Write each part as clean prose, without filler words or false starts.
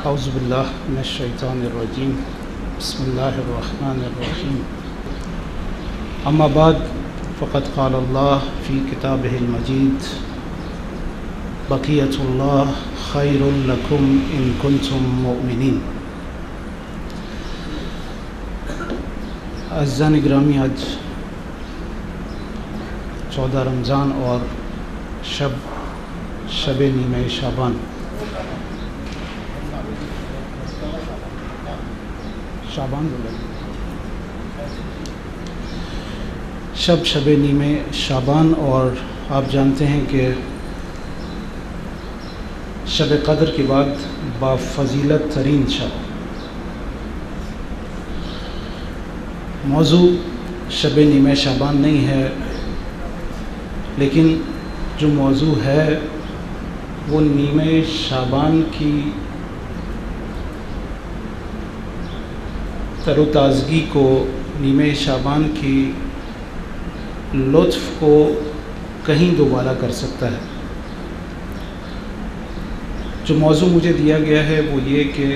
اعوذ باللہ من الشیطان الرجیم بسم اللہ الرحمن الرحیم اما بعد فقد قال اللہ فی کتابہ المجید بقیۃ اللہ خیر لکم ان کنتم مؤمنین۔ عزیزان گرامی، آج 14 رمضان اور شب نیمہ شعبان شب نیمہ شعبان، اور آپ جانتے ہیں کہ شب قدر کے بعد بافضیلت ترین شب۔ موضوع شب نیمہ شعبان نہیں ہے، لیکن جو موضوع ہے وہ نیمہ شعبان کی تر و تازگی کو، نیمہ شعبان کی لطف کو کہیں دوبارہ کر سکتا ہے۔ جو موضوع مجھے دیا گیا ہے وہ یہ کہ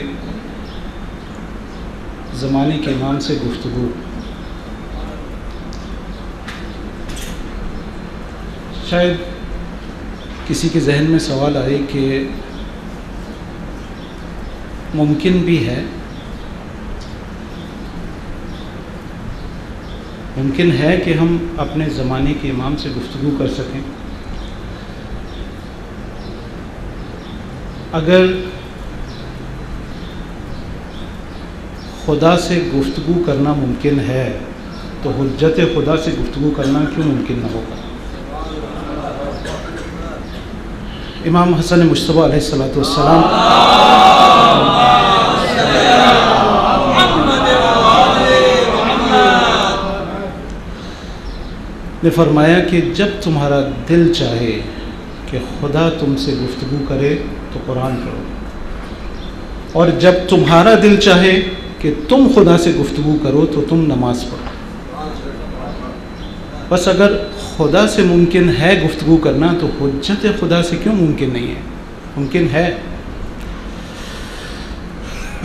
زمانے کے امام سے گفتگو۔ شاید کسی کے ذہن میں سوال آئے کہ ممکن بھی ہے کہ ہم اپنے زمانے کے امام سے گفتگو کر سکیں۔ اگر خدا سے گفتگو کرنا ممکن ہے تو حجت خدا سے گفتگو کرنا کیوں ممکن نہ ہوگا؟ امام حسن مجتبیٰ علیہ السلام نے فرمایا کہ جب تمہارا دل چاہے کہ خدا تم سے گفتگو کرے تو قرآن پڑھو، اور جب تمہارا دل چاہے کہ تم خدا سے گفتگو کرو تو تم نماز پڑھو۔ بس اگر خدا سے ممکن ہے گفتگو کرنا تو حجت خدا سے کیوں ممکن نہیں ہے؟ ممکن ہے۔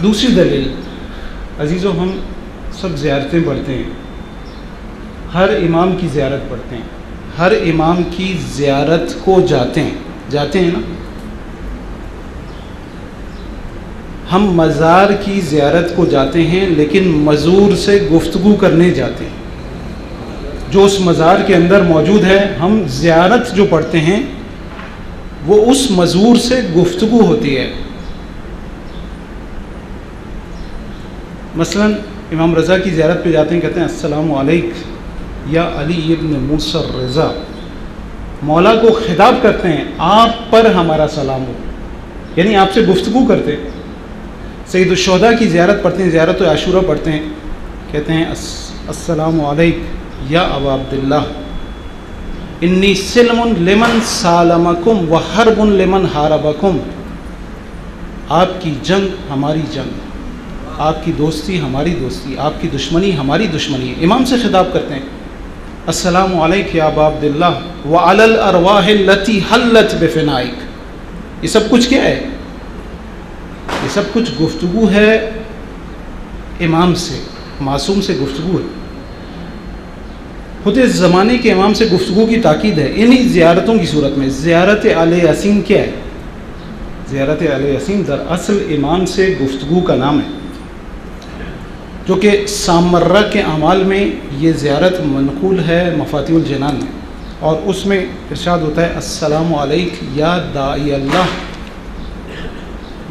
دوسری دلیل، عزیزو، ہم سب زیارتیں پڑھتے ہیں، ہر امام کی زیارت پڑھتے ہیں، ہر امام کی زیارت کو جاتے ہیں نا۔ ہم مزار کی زیارت کو جاتے ہیں لیکن مزور سے گفتگو کرنے جاتے ہیں۔ جو اس مزار کے اندر موجود ہے، ہم زیارت جو پڑھتے ہیں وہ اس مزور سے گفتگو ہوتی ہے۔ مثلا امام رضا کی زیارت پہ جاتے ہیں، کہتے ہیں السلام علیکم یا علی ابن موسیٰ الرضا۔ مولا کو خطاب کرتے ہیں، آپ پر ہمارا سلام ہو، یعنی آپ سے گفتگو کرتے ہیں۔ سید الشہداء کی زیارت پڑھتے ہیں، زیارت عاشورہ پڑھتے ہیں، کہتے ہیں السلام علیکم یا ابا عبداللہ انی سلم لمن سالمکم وحرب لمن حاربکم۔ آپ کی جنگ ہماری جنگ، آپ کی دوستی ہماری دوستی، آپ کی دشمنی ہماری دشمنی ہے۔ امام سے خطاب کرتے ہیں السلام علیکم یا ابا عبداللہ وعلی الارواح التی حلت بفنائک۔ یہ سب کچھ کیا ہے؟ یہ سب کچھ گفتگو ہے امام سے، معصوم سے گفتگو ہے۔ خود اس زمانے کے امام سے گفتگو کی تاکید ہے انہی زیارتوں کی صورت میں۔ زیارت آل یاسین کیا ہے؟ زیارت آل یاسین دراصل امام سے گفتگو کا نام ہے، جو کہ سامرہ کے اعمال میں یہ زیارت منقول ہے مفاتیح الجنان میں، اور اس میں ارشاد ہوتا ہے السلام علیکم یا داعی اللہ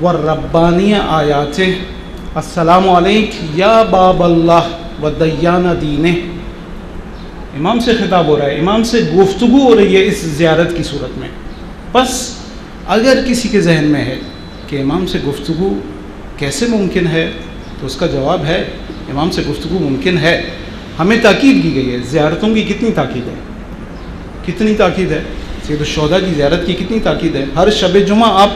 والربانی آیاتہ، السلام علیکم یا باب اللہ ودیان دینہ۔ امام سے خطاب ہو رہا ہے، امام سے گفتگو ہو رہی ہے اس زیارت کی صورت میں۔ بس اگر کسی کے ذہن میں ہے کہ امام سے گفتگو کیسے ممکن ہے تو اس کا جواب ہے امام سے گفتگو ممکن ہے۔ ہمیں تاکید کی گئی ہے۔ زیارتوں کی کتنی تاکید ہے؟ کتنی تاکید ہے؟ سید الشہداء کی زیارت کی کتنی تاکید ہے؟ ہر شب جمعہ آپ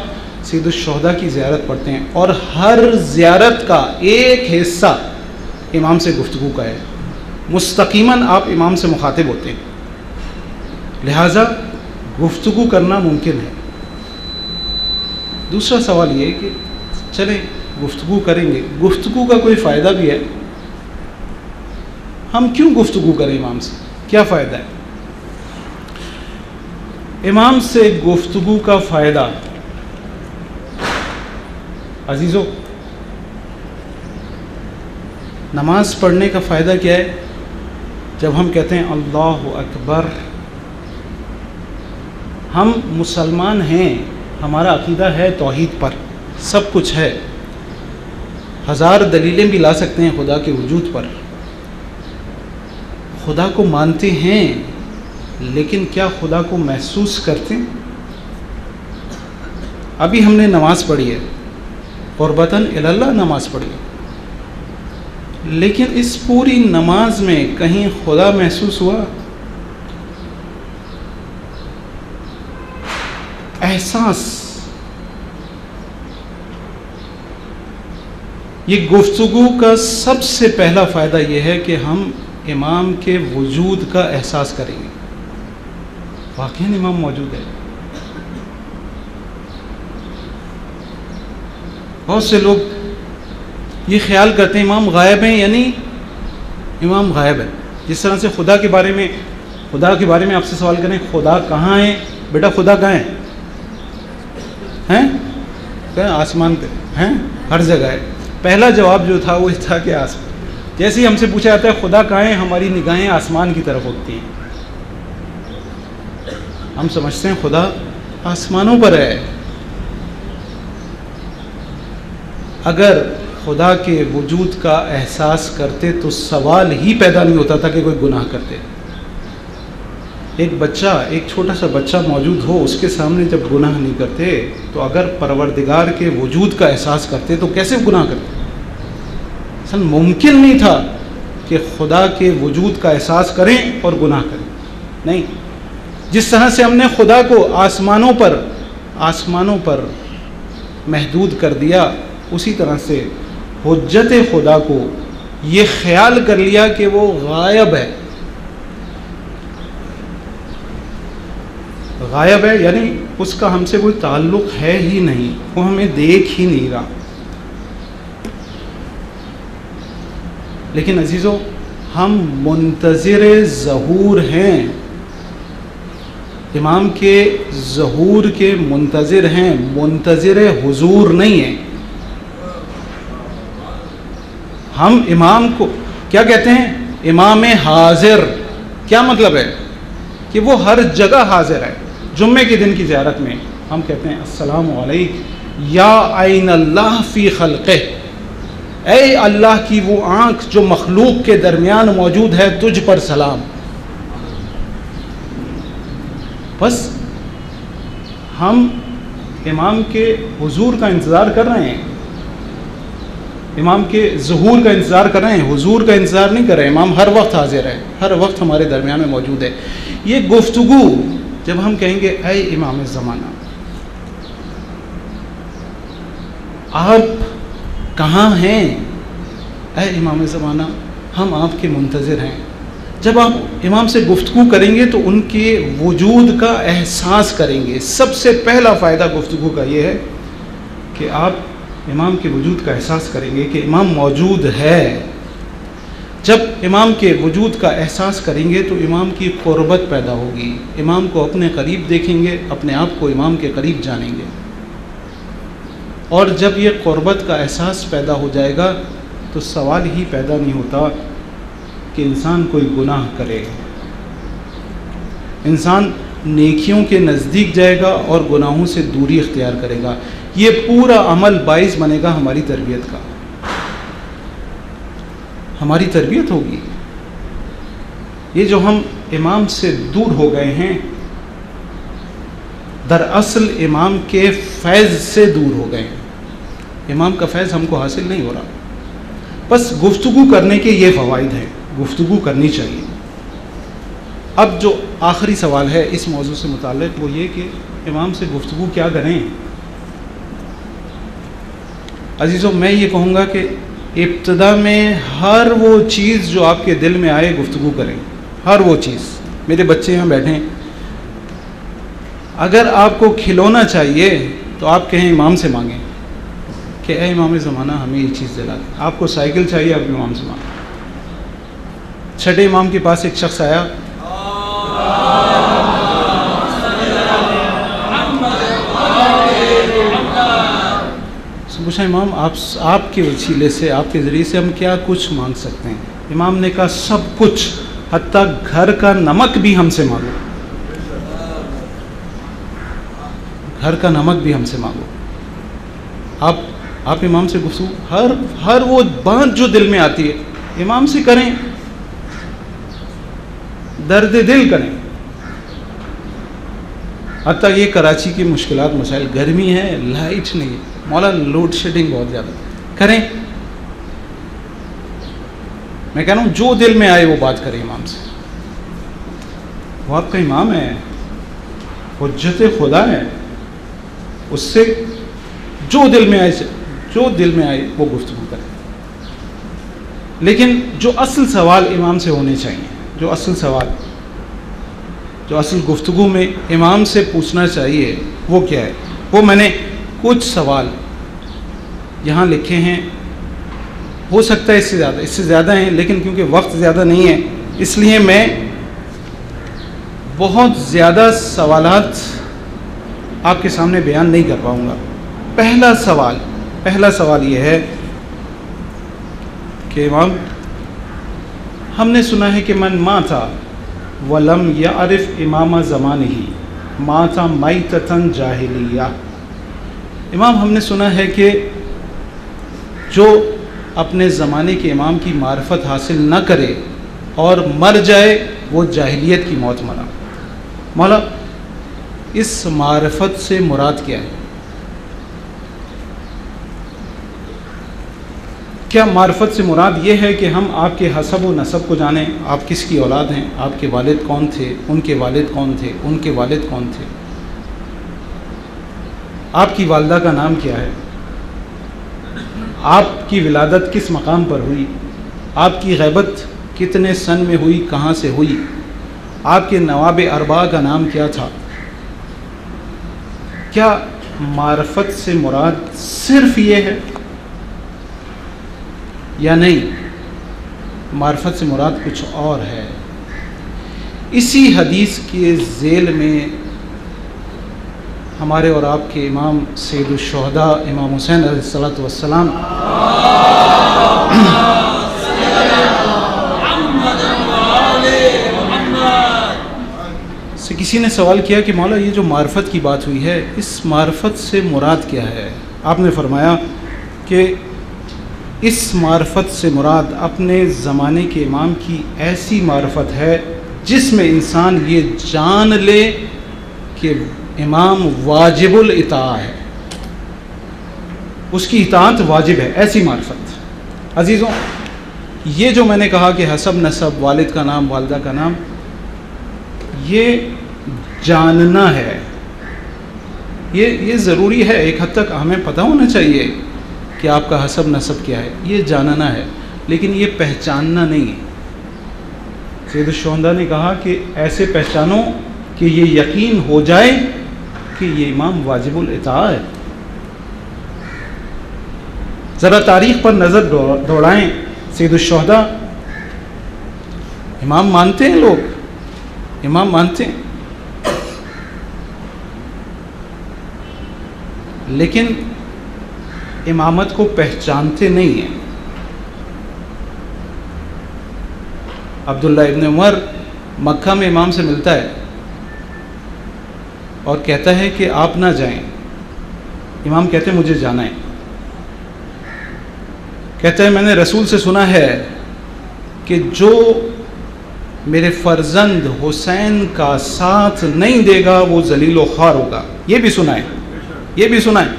سید الشہداء کی زیارت پڑھتے ہیں، اور ہر زیارت کا ایک حصہ امام سے گفتگو کا ہے۔ مستقیماً آپ امام سے مخاطب ہوتے ہیں، لہٰذا گفتگو کرنا ممکن ہے۔ دوسرا سوال یہ ہے کہ چلیں گفتگو کریں گے. گفتگو کا کوئی فائدہ بھی ہے؟ ہم کیوں گفتگو کریں امام سے؟ کیا فائدہ ہے امام سے گفتگو کا فائدہ؟ عزیزو، نماز پڑھنے کا فائدہ کیا ہے؟ جب ہم کہتے ہیں اللہ اکبر، ہم مسلمان ہیں، ہمارا عقیدہ ہے توحید پر، سب کچھ ہے، ہزار دلیلیں بھی لا سکتے ہیں خدا کے وجود پر، خدا کو مانتے ہیں، لیکن کیا خدا کو محسوس کرتے ہیں؟ ابھی ہم نے نماز پڑھی ہے، قربتاً الی اللہ نماز پڑھی ہے، لیکن اس پوری نماز میں کہیں خدا محسوس ہوا؟ احساس. یہ گفتگو کا سب سے پہلا فائدہ یہ ہے کہ ہم امام کے وجود کا احساس کریں گے. واقعی امام موجود ہے. بہت سے لوگ یہ خیال کرتے ہیں امام غائب ہیں، یعنی امام غائب ہے. جس طرح سے خدا کے بارے میں آپ سے سوال کریں خدا کہاں ہے، بیٹا خدا کہاں ہے؟ ہیں آسمان پہ ہیں، ہر جگہ ہے. پہلا جواب جو تھا وہ تھا کہ آسمان. جیسے ہی ہم سے پوچھا جاتا ہے خدا کہاں ہے، ہماری نگاہیں آسمان کی طرف ہوتی ہیں. ہم سمجھتے ہیں خدا آسمانوں پر ہے. اگر خدا کے وجود کا احساس کرتے تو سوال ہی پیدا نہیں ہوتا تھا کہ کوئی گناہ کرتے. ایک چھوٹا سا بچہ موجود ہو، اس کے سامنے جب گناہ نہیں کرتے تو اگر پروردگار کے وجود کا احساس کرتے تو کیسے گناہ کرتے؟ اصل ممکن نہیں تھا کہ خدا کے وجود کا احساس کریں اور گناہ کریں. نہیں، جس طرح سے ہم نے خدا کو آسمانوں پر محدود کر دیا، اسی طرح سے حجت خدا کو یہ خیال کر لیا کہ وہ غائب ہے. غائب ہے یعنی اس کا ہم سے کوئی تعلق ہے ہی نہیں، وہ ہمیں دیکھ ہی نہیں رہا. لیکن عزیزو، ہم منتظر ظہور ہیں، امام کے ظہور کے منتظر ہیں، منتظر حضور نہیں ہیں. ہم امام کو کیا کہتے ہیں؟ امام حاضر. کیا مطلب ہے؟ کہ وہ ہر جگہ حاضر ہے. جمعے کے دن کی زیارت میں ہم کہتے ہیں السلام علیکم یا عین اللہ فی خلقہ، اے اللہ کی وہ آنکھ جو مخلوق کے درمیان موجود ہے، تجھ پر سلام. بس ہم امام کے حضور کا انتظار کر رہے ہیں، امام کے ظہور کا انتظار کر رہے ہیں، حضور کا انتظار نہیں کر رہے. امام ہر وقت حاضر ہے، ہر وقت ہمارے درمیان میں موجود ہے. یہ گفتگو جب ہم کہیں گے اے امام زمانہ آپ کہاں ہیں، اے امام زمانہ ہم آپ کے منتظر ہیں. جب آپ امام سے گفتگو کریں گے تو ان کے وجود کا احساس کریں گے. سب سے پہلا فائدہ گفتگو کا یہ ہے کہ آپ امام کے وجود کا احساس کریں گے کہ امام موجود ہے. جب امام کے وجود کا احساس کریں گے تو امام کی قربت پیدا ہوگی، امام کو اپنے قریب دیکھیں گے، اپنے آپ کو امام کے قریب جانیں گے. اور جب یہ قربت کا احساس پیدا ہو جائے گا تو سوال ہی پیدا نہیں ہوتا کہ انسان کوئی گناہ کرے. انسان نیکیوں کے نزدیک جائے گا اور گناہوں سے دوری اختیار کرے گا. یہ پورا عمل باعث بنے گا ہماری تربیت کا، ہماری تربیت ہوگی. یہ جو ہم امام سے دور ہو گئے ہیں، دراصل امام کے فیض سے دور ہو گئے ہیں. امام کا فیض ہم کو حاصل نہیں ہو رہا. بس گفتگو کرنے کے یہ فوائد ہیں، گفتگو کرنی چاہیے. اب جو آخری سوال ہے اس موضوع سے متعلق وہ یہ کہ امام سے گفتگو کیا کریں. عزیزو، میں یہ کہوں گا کہ ابتدا میں ہر وہ چیز جو آپ کے دل میں آئے گفتگو کریں. ہر وہ چیز. میرے بچے یہاں بیٹھیں، اگر آپ کو کھلونا چاہیے تو آپ کہیں امام سے مانگیں. کہ اے امام زمانہ ہمیں یہ چیز دلا دیں. آپ کو سائیکل چاہیے، آپ امام سے مانگیں. چھٹے امام کے پاس ایک شخص آیا، پوچھا امام آپ کے وسیلے سے، آپ کے ذریعے سے ہم کیا کچھ مانگ سکتے ہیں؟ امام نے کہا سب کچھ، حتیٰ گھر کا نمک بھی ہم سے مانگو، گھر کا نمک بھی ہم سے مانگو. آپ امام سے گفتگو، ہر وہ بات جو دل میں آتی ہے امام سے کریں، درد دل کریں. حتیٰ یہ کراچی کی مشکلات مسائل، گرمی ہے، لائٹ نہیں ہے، مولا لوڈ شیڈنگ بہت زیادہ، کریں. میں کہہ رہا ہوں جو دل میں آئے وہ بات کریں امام سے. وہ آپ کا امام ہے، حجت خدا ہے، اس سے جو دل میں آئے وہ گفتگو کریں. لیکن جو اصل سوال امام سے ہونے چاہیے، جو اصل گفتگو میں امام سے پوچھنا چاہیے وہ کیا ہے؟ وہ میں نے کچھ سوال یہاں لکھے ہیں، ہو سکتا ہے اس سے زیادہ ہیں، لیکن کیونکہ وقت زیادہ نہیں ہے اس لیے میں بہت زیادہ سوالات آپ کے سامنے بیان نہیں کر پاؤں گا. پہلا سوال یہ ہے کہ امام، ہم نے سنا ہے کہ من مات ولم یعرف امام زمانہ مات میتۃ جاہلیہ. امام ہم نے سنا ہے کہ جو اپنے زمانے کے امام کی معرفت حاصل نہ کرے اور مر جائے وہ جاہلیت کی موت مرا. مولا اس معرفت سے مراد کیا ہے؟ کیا معرفت سے مراد یہ ہے کہ ہم آپ کے حسب و نسب کو جانیں، آپ کس کی اولاد ہیں، آپ کے والد کون تھے، ان کے والد کون تھے، ان کے والد کون تھے، آپ کی والدہ کا نام کیا ہے، آپ کی ولادت کس مقام پر ہوئی، آپ کی غیبت کتنے سن میں ہوئی، کہاں سے ہوئی، آپ کے نواب اربعہ کا نام کیا تھا؟ کیا معرفت سے مراد صرف یہ ہے یا نہیں؟ معرفت سے مراد کچھ اور ہے. اسی حدیث کے ذیل میں ہمارے اور آپ کے امام سید الشہداء امام حسین علیہ السلام سے کسی نے سوال کیا کہ مولا یہ جو معرفت کی بات ہوئی ہے اس معرفت سے مراد کیا ہے؟ آپ نے فرمایا کہ اس معرفت سے مراد اپنے زمانے کے امام کی ایسی معرفت ہے جس میں انسان یہ جان لے کہ امام واجب الاطاعہ ہے، اس کی اطاعت واجب ہے، ایسی معرفت. عزیزوں، یہ جو میں نے کہا کہ حسب نسب، والد کا نام، والدہ کا نام، یہ جاننا ہے، یہ ضروری ہے. ایک حد تک ہمیں پتہ ہونا چاہیے کہ آپ کا حسب نسب کیا ہے، یہ جاننا ہے، لیکن یہ پہچاننا نہیں ہے. سید الشہداء نے کہا کہ ایسے پہچانو کہ یہ یقین ہو جائے کہ یہ امام واجب الاطاعہ ہے. ذرا تاریخ پر نظر دوڑائیں. سید الشہداء امام مانتے ہیں، لوگ امام مانتے ہیں، لیکن امامت کو پہچانتے نہیں ہیں. عبداللہ ابن عمر مکہ میں امام سے ملتا ہے اور کہتا ہے کہ آپ نہ جائیں. امام کہتے ہیں مجھے جانا ہے. کہتا ہے میں نے رسول سے سنا ہے کہ جو میرے فرزند حسین کا ساتھ نہیں دے گا وہ ذلیل و خوار ہوگا. یہ بھی سنا ہے.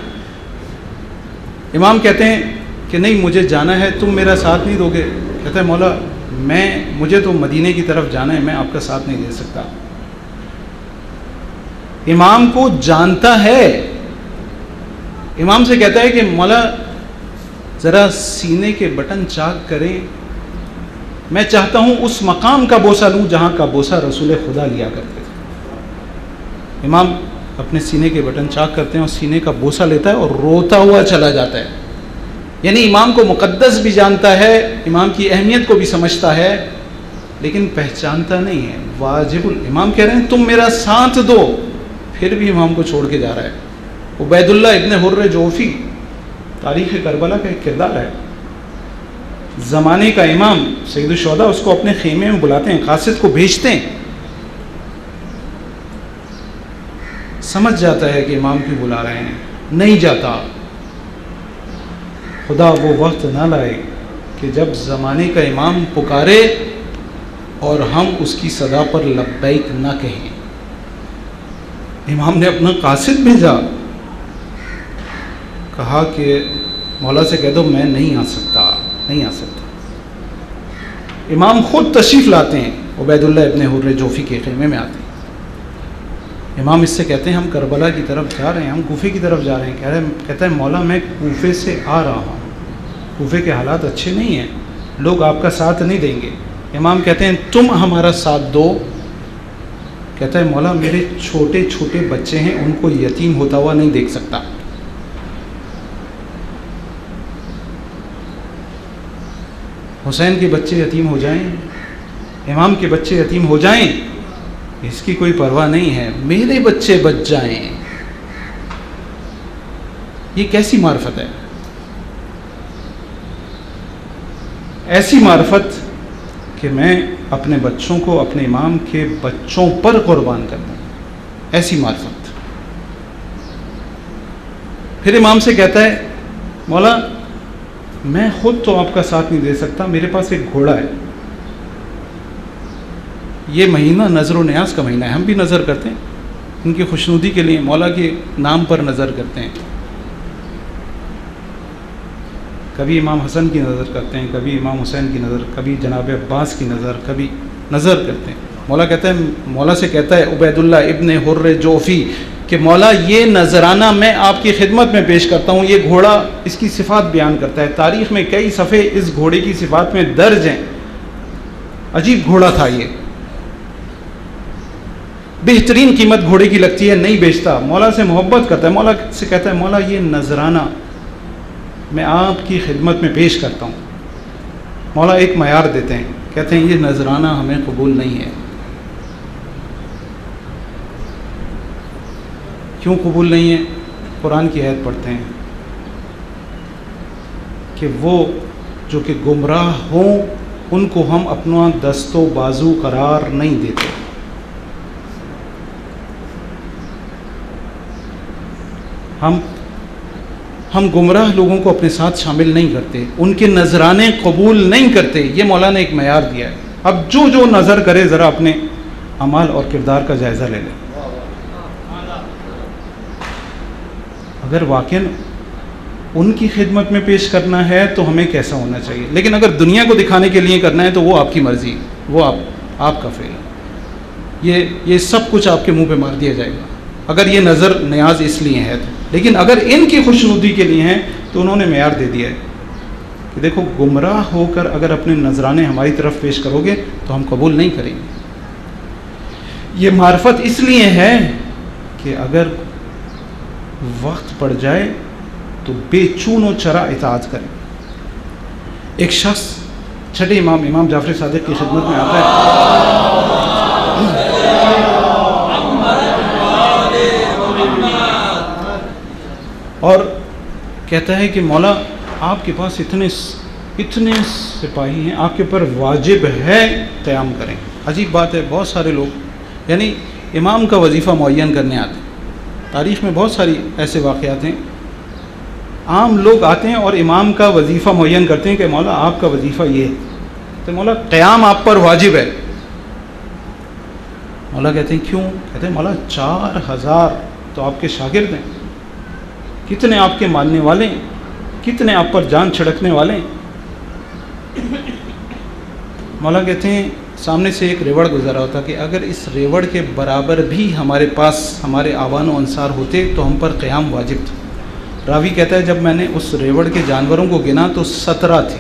امام کہتے ہیں کہ نہیں مجھے جانا ہے، تم میرا ساتھ نہیں دو گے. کہتا ہے مولا مجھے تو مدینے کی طرف جانا ہے، میں آپ کا ساتھ نہیں دے سکتا. امام کو جانتا ہے. امام سے کہتا ہے کہ مولا ذرا سینے کے بٹن چاک کریں، میں چاہتا ہوں اس مقام کا بوسہ لوں جہاں کا بوسہ رسول خدا لیا کرتے تھے. امام اپنے سینے کے بٹن چاک کرتے ہیں اور سینے کا بوسہ لیتا ہے اور روتا ہوا چلا جاتا ہے. یعنی امام کو مقدس بھی جانتا ہے، امام کی اہمیت کو بھی سمجھتا ہے، لیکن پہچانتا نہیں ہے۔ واجب امام کہہ رہے ہیں تم میرا ساتھ دو، پھر بھی امام کو چھوڑ کے جا رہا ہے۔ عبید اللہ ابن حر جوفی تاریخ کربلا کا ایک کردار ہے، زمانے کا امام سید الشہداء، اس کو اپنے خیمے میں بلاتے ہیں، قاصد کو بھیجتے ہیں، سمجھ جاتا ہے کہ امام کیوں بلا رہے ہیں، نہیں جاتا۔ خدا وہ وقت نہ لائے کہ جب زمانے کا امام پکارے اور ہم اس کی صدا پر لبیک نہ کہیں۔ امام نے اپنا قاصد بھیجا، کہا کہ مولا سے کہہ دو میں نہیں آ سکتا، نہیں آ سکتا۔ امام خود تشریف لاتے ہیں، عبید اللہ ابن حر جوفی کے خیمے میں آتے ہیں۔ امام اس سے کہتے ہیں ہم کربلا کی طرف جا رہے ہیں، ہم کوفے کی طرف جا رہے ہیں۔ کہتا ہے مولا میں کوفے سے آ رہا ہوں، کوفے کے حالات اچھے نہیں ہیں، لوگ آپ کا ساتھ نہیں دیں گے۔ امام کہتے ہیں تم ہمارا ساتھ دو۔ کہتا ہے مولا میرے چھوٹے چھوٹے بچے ہیں، ان کو یتیم ہوتا ہوا نہیں دیکھ سکتا۔ حسین کے بچے یتیم ہو جائیں، امام کے بچے یتیم ہو جائیں، اس کی کوئی پرواہ نہیں ہے، میرے بچے بچ جائیں۔ یہ کیسی معرفت ہے؟ ایسی معرفت کہ میں اپنے بچوں کو اپنے امام کے بچوں پر قربان کر دوں، ایسی معرفت۔ پھر امام سے کہتا ہے مولا میں خود تو آپ کا ساتھ نہیں دے سکتا، میرے پاس ایک گھوڑا ہے، یہ مہینہ نظر و نیاز کا مہینہ ہے، ہم بھی نظر کرتے ہیں ان کی خوشنودی کے لیے، مولا کے نام پر نظر کرتے ہیں، کبھی امام حسن کی نظر کرتے ہیں، کبھی امام حسین کی نظر، کبھی جناب عباس کی نظر، کبھی نظر کرتے ہیں۔ مولا کہتا ہے، مولا سے کہتا ہے عبید اللہ ابن حر جوفی کہ مولا یہ نذرانہ میں آپ کی خدمت میں پیش کرتا ہوں۔ یہ گھوڑا اس کی صفات بیان کرتا ہے، تاریخ میں کئی صفحے اس گھوڑے کی صفات میں درج ہیں، عجیب گھوڑا تھا یہ، بہترین قیمت گھوڑے کی لگتی ہے، نہیں بیچتا، مولا سے محبت کرتا ہے۔ مولا سے کہتا ہے مولا یہ نذرانہ میں آپ کی خدمت میں پیش کرتا ہوں۔ مولا ایک معیار دیتے ہیں، کہتے ہیں یہ نذرانہ ہمیں قبول نہیں ہے۔ کیوں قبول نہیں ہے؟ قرآن کی آیت پڑھتے ہیں کہ وہ جو کہ گمراہ ہوں ان کو ہم اپنا دست و بازو قرار نہیں دیتے۔ ہم گمراہ لوگوں کو اپنے ساتھ شامل نہیں کرتے، ان کے نذرانے قبول نہیں کرتے۔ یہ مولا نے ایک معیار دیا ہے۔ اب جو نظر کرے ذرا اپنے اعمال اور کردار کا جائزہ لے لے، اگر واقعاً ان کی خدمت میں پیش کرنا ہے تو ہمیں کیسا ہونا چاہیے، لیکن اگر دنیا کو دکھانے کے لیے کرنا ہے تو وہ آپ کی مرضی، وہ آپ کا فعل ہے، یہ سب کچھ آپ کے منہ پہ مار دیا جائے گا اگر یہ نظر نیاز اس لیے ہے تو۔ لیکن اگر ان کی خوشنودی کے لیے ہیں تو انہوں نے معیار دے دیا ہے کہ دیکھو گمراہ ہو کر اگر اپنے نذرانے ہماری طرف پیش کرو گے تو ہم قبول نہیں کریں گے۔ یہ معرفت اس لیے ہے کہ اگر وقت پڑ جائے تو بے چون و چرا اطاعت کریں۔ ایک شخص چھٹے امام جعفر صادق کی خدمت میں آتا ہے اور کہتا ہے کہ مولا آپ کے پاس اتنے سپاہی ہیں، آپ کے اوپر واجب ہے قیام کریں۔ عجیب بات ہے، بہت سارے لوگ یعنی امام کا وظیفہ معین کرنے آتے ہیں۔ تاریخ میں بہت ساری ایسے واقعات ہیں، عام لوگ آتے ہیں اور امام کا وظیفہ معین کرتے ہیں کہ مولا آپ کا وظیفہ یہ ہے، تو مولا قیام آپ پر واجب ہے۔ مولا کہتے ہیں کیوں؟ کہتے ہیں مولا 4000 تو آپ کے شاگرد ہیں، کتنے آپ کے ماننے والے ہیں، کتنے آپ پر جان چھڑکنے والے ہیں۔ مولا کہتے ہیں سامنے سے ایک ریوڑ گزرا ہوتا کہ اگر اس ریوڑ کے برابر بھی ہمارے پاس ہمارے آوان و انصار ہوتے تو ہم پر قیام واجب تھا۔ راوی کہتا ہے جب میں نے اس ریوڑ کے جانوروں کو گنا تو 17 تھے،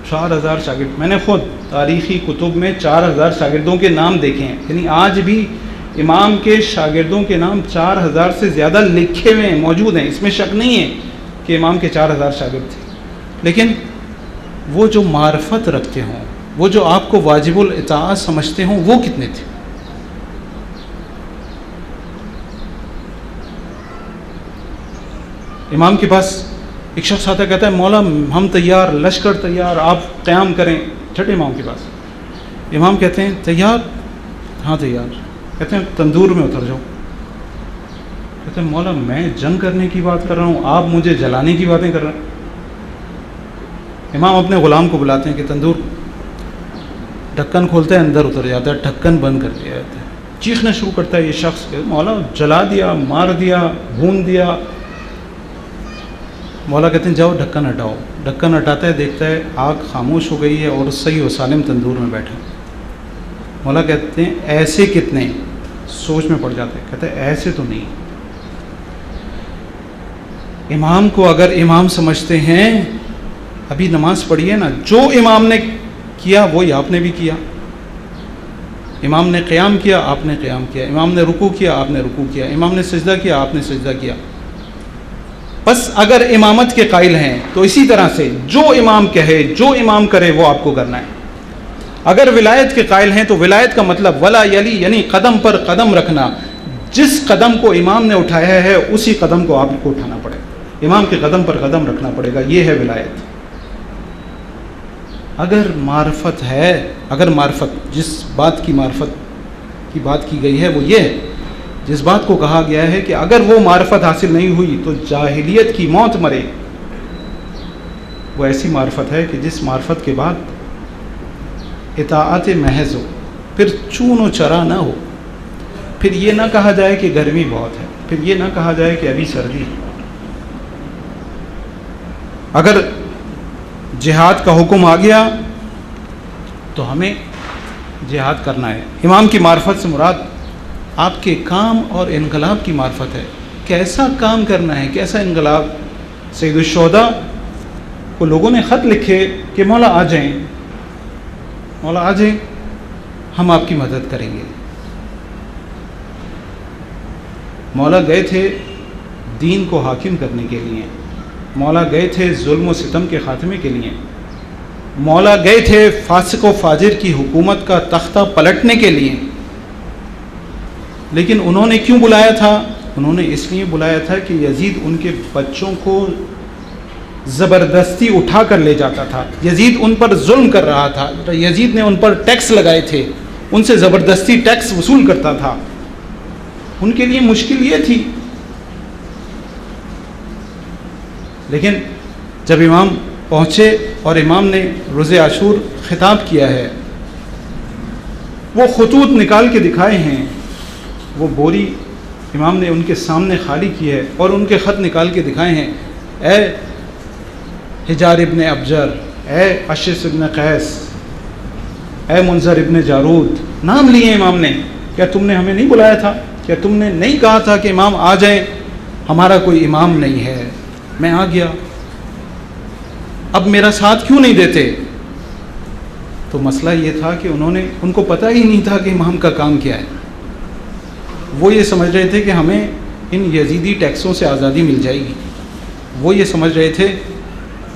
4000 شاگرد۔ میں نے خود تاریخی کتب میں 4000 شاگردوں کے نام دیکھے ہیں، یعنی آج بھی امام کے شاگردوں کے نام 4000 سے زیادہ لکھے ہوئے ہیں، موجود ہیں، اس میں شک نہیں ہے۔ کہ امام کے 4000 شاگرد تھے، لیکن وہ جو معرفت رکھتے ہوں، وہ جو آپ کو واجب الاطاعت سمجھتے ہوں، وہ کتنے تھے؟ امام کے پاس ایک شخص آتا ہے، کہتا ہے مولا ہم تیار، لشکر تیار، آپ قیام کریں، چھٹے امام کے پاس۔ امام کہتے ہیں تیار؟ ہاں تیار۔ کہتے ہیں تندور میں اتر جاؤ۔ کہتے ہیں مولا میں جنگ کرنے کی بات کر رہا ہوں، آپ مجھے جلانے کی باتیں کر رہے ہیں۔ امام اپنے غلام کو بلاتے ہیں کہ تندور، ڈھکن کھولتا ہے، اندر اتر جاتا ہے، ڈھکن بند کر دیا جاتا ہے، چیخنا شروع کرتا ہے یہ شخص کہ مولا جلا دیا، مار دیا، بھون دیا۔ مولا کہتے ہیں جاؤ ڈھکن ہٹاؤ۔ ڈھکن ہٹاتا ہے، دیکھتا ہے آگ خاموش ہو گئی ہے اور صحیح و سالم تندور میں بیٹھا۔ مولا کہتے ہیں ایسے کتنے؟ سوچ میں پڑ جاتے ہیں، کہتے ہیں ایسے تو نہیں۔ امام کو اگر امام سمجھتے ہیں، ابھی نماز پڑھی ہے نا، جو امام نے کیا وہی آپ نے بھی کیا۔ امام نے قیام کیا، آپ نے قیام کیا۔ امام نے رکوع کیا، آپ نے رکوع کیا۔ امام نے سجدہ کیا، آپ نے سجدہ کیا۔ بس اگر امامت کے قائل ہیں تو اسی طرح سے جو امام کہے، جو امام کرے وہ آپ کو کرنا ہے۔ اگر ولایت کے قائل ہیں تو ولایت کا مطلب ولا یلی، یعنی قدم پر قدم رکھنا، جس قدم کو امام نے اٹھایا ہے اسی قدم کو آپ کو اٹھانا پڑے گا، امام کے قدم پر قدم رکھنا پڑے گا، یہ ہے ولایت۔ اگر معرفت ہے، اگر معرفت، جس بات کی معرفت کی بات کی گئی ہے وہ یہ ہے، جس بات کو کہا گیا ہے کہ اگر وہ معرفت حاصل نہیں ہوئی تو جاہلیت کی موت مرے، وہ ایسی معرفت ہے کہ جس معرفت کے بعد اطاعت محض ہو، پھر چون و چرا نہ ہو، پھر یہ نہ کہا جائے کہ گرمی بہت ہے، پھر یہ نہ کہا جائے کہ ابھی سردی ہے۔ اگر جہاد کا حکم آ گیا تو ہمیں جہاد کرنا ہے۔ امام کی معرفت سے مراد آپ کے کام اور انقلاب کی معرفت ہے، کیسا کام کرنا ہے، کیسا انقلاب۔ سید الشہداء کو لوگوں نے خط لکھے کہ مولا آ جائیں، مولا آ جائیں، ہم آپ کی مدد کریں گے۔ مولا گئے تھے دین کو حاکم کرنے کے لیے، مولا گئے تھے ظلم و ستم کے خاتمے کے لیے، مولا گئے تھے فاسق و فاجر کی حکومت کا تختہ پلٹنے کے لیے۔ لیکن انہوں نے کیوں بلایا تھا؟ انہوں نے اس لیے بلایا تھا کہ یزید ان کے بچوں کو زبردستی اٹھا کر لے جاتا تھا، یزید ان پر ظلم کر رہا تھا، یزید نے ان پر ٹیکس لگائے تھے، ان سے زبردستی ٹیکس وصول کرتا تھا۔ ان کے لیے مشکل یہ تھی، لیکن جب امام پہنچے اور امام نے روز عاشور خطاب کیا ہے، وہ خطوط نکال کے دکھائے ہیں، وہ بوری امام نے ان کے سامنے خالی کی ہے اور ان کے خط نکال کے دکھائے ہیں، اے حجار ابن ابجر، اے اشس ابن قیس، اے منذر ابن جارود، نام لیے امام نے۔ کیا تم نے ہمیں نہیں بلایا تھا؟ کیا تم نے نہیں کہا تھا کہ امام آ جائیں؟ ہمارا کوئی امام نہیں ہے، میں آ گیا، اب میرا ساتھ کیوں نہیں دیتے؟ تو مسئلہ یہ تھا کہ ان کو پتہ ہی نہیں تھا کہ امام کا کام کیا ہے۔ وہ یہ سمجھ رہے تھے کہ ہمیں ان یزیدی ٹیکسوں سے آزادی مل جائے گی، وہ یہ سمجھ رہے تھے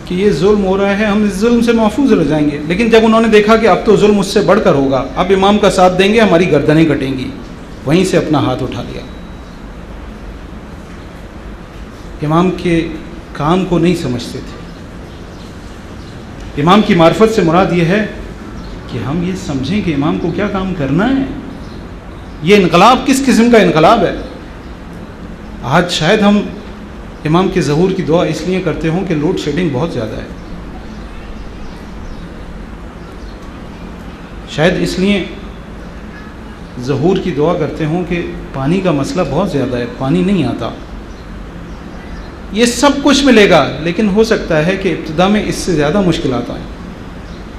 کہ یہ ظلم ہو رہا ہے، ہم اس ظلم سے محفوظ رہ جائیں گے۔ لیکن جب انہوں نے دیکھا کہ اب تو ظلم اس سے بڑھ کر ہوگا، اب امام کا ساتھ دیں گے ہماری گردنیں کٹیں گی، وہیں سے اپنا ہاتھ اٹھا لیا۔ امام کے کام کو نہیں سمجھتے تھے۔ امام کی معرفت سے مراد یہ ہے کہ ہم یہ سمجھیں کہ امام کو کیا کام کرنا ہے۔ یہ انقلاب کس قسم کا انقلاب ہے؟ آج شاید ہم امام کے ظہور کی دعا اس لیے کرتے ہوں کہ لوڈ شیڈنگ بہت زیادہ ہے، شاید اس لیے ظہور کی دعا کرتے ہوں کہ پانی کا مسئلہ بہت زیادہ ہے، پانی نہیں آتا۔ یہ سب کچھ ملے گا، لیکن ہو سکتا ہے کہ ابتدا میں اس سے زیادہ مشکلات آئیں۔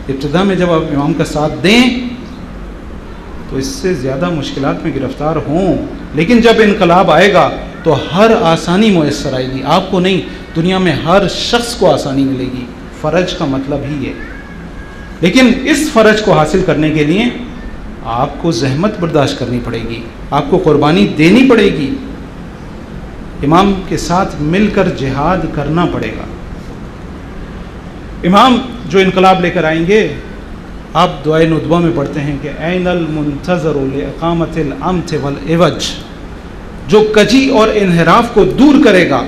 ابتدا میں جب آپ امام کا ساتھ دیں تو اس سے زیادہ مشکلات میں گرفتار ہوں، لیکن جب انقلاب آئے گا تو ہر آسانی میسر آئے گی، آپ کو نہیں، دنیا میں ہر شخص کو آسانی ملے گی۔ فرج کا مطلب ہی ہے، لیکن اس فرج کو حاصل کرنے کے لیے آپ کو زحمت برداشت کرنی پڑے گی، آپ کو قربانی دینی پڑے گی۔ امام کے ساتھ مل کر جہاد کرنا پڑے گا۔ امام جو انقلاب لے کر آئیں گے، آپ دعائے ندبہ میں پڑھتے ہیں کہ این المنتظر لاقامت الامت والعوج، جو کجی اور انحراف کو دور کرے گا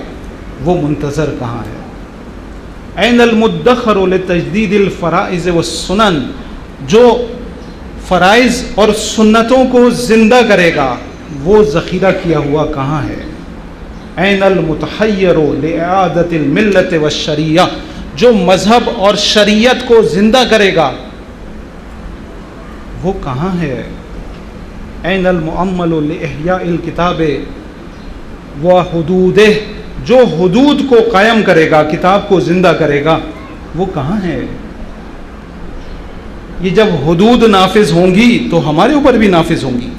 وہ منتظر کہاں ہے؟ این المدخر لتجدید الفرائض والسنن، جو فرائض اور سنتوں کو زندہ کرے گا وہ ذخیرہ کیا ہوا کہاں ہے؟ این المتحیر لإعادة الملت والشریعہ، جو مذہب اور شریعت کو زندہ کرے گا وہ کہاں ہے؟ این المؤمل لإحیاء الکتاب وحدودہ، جو حدود کو قائم کرے گا، کتاب کو زندہ کرے گا وہ کہاں ہے؟ یہ جب حدود نافذ ہوں گی تو ہمارے اوپر بھی نافذ ہوں گی۔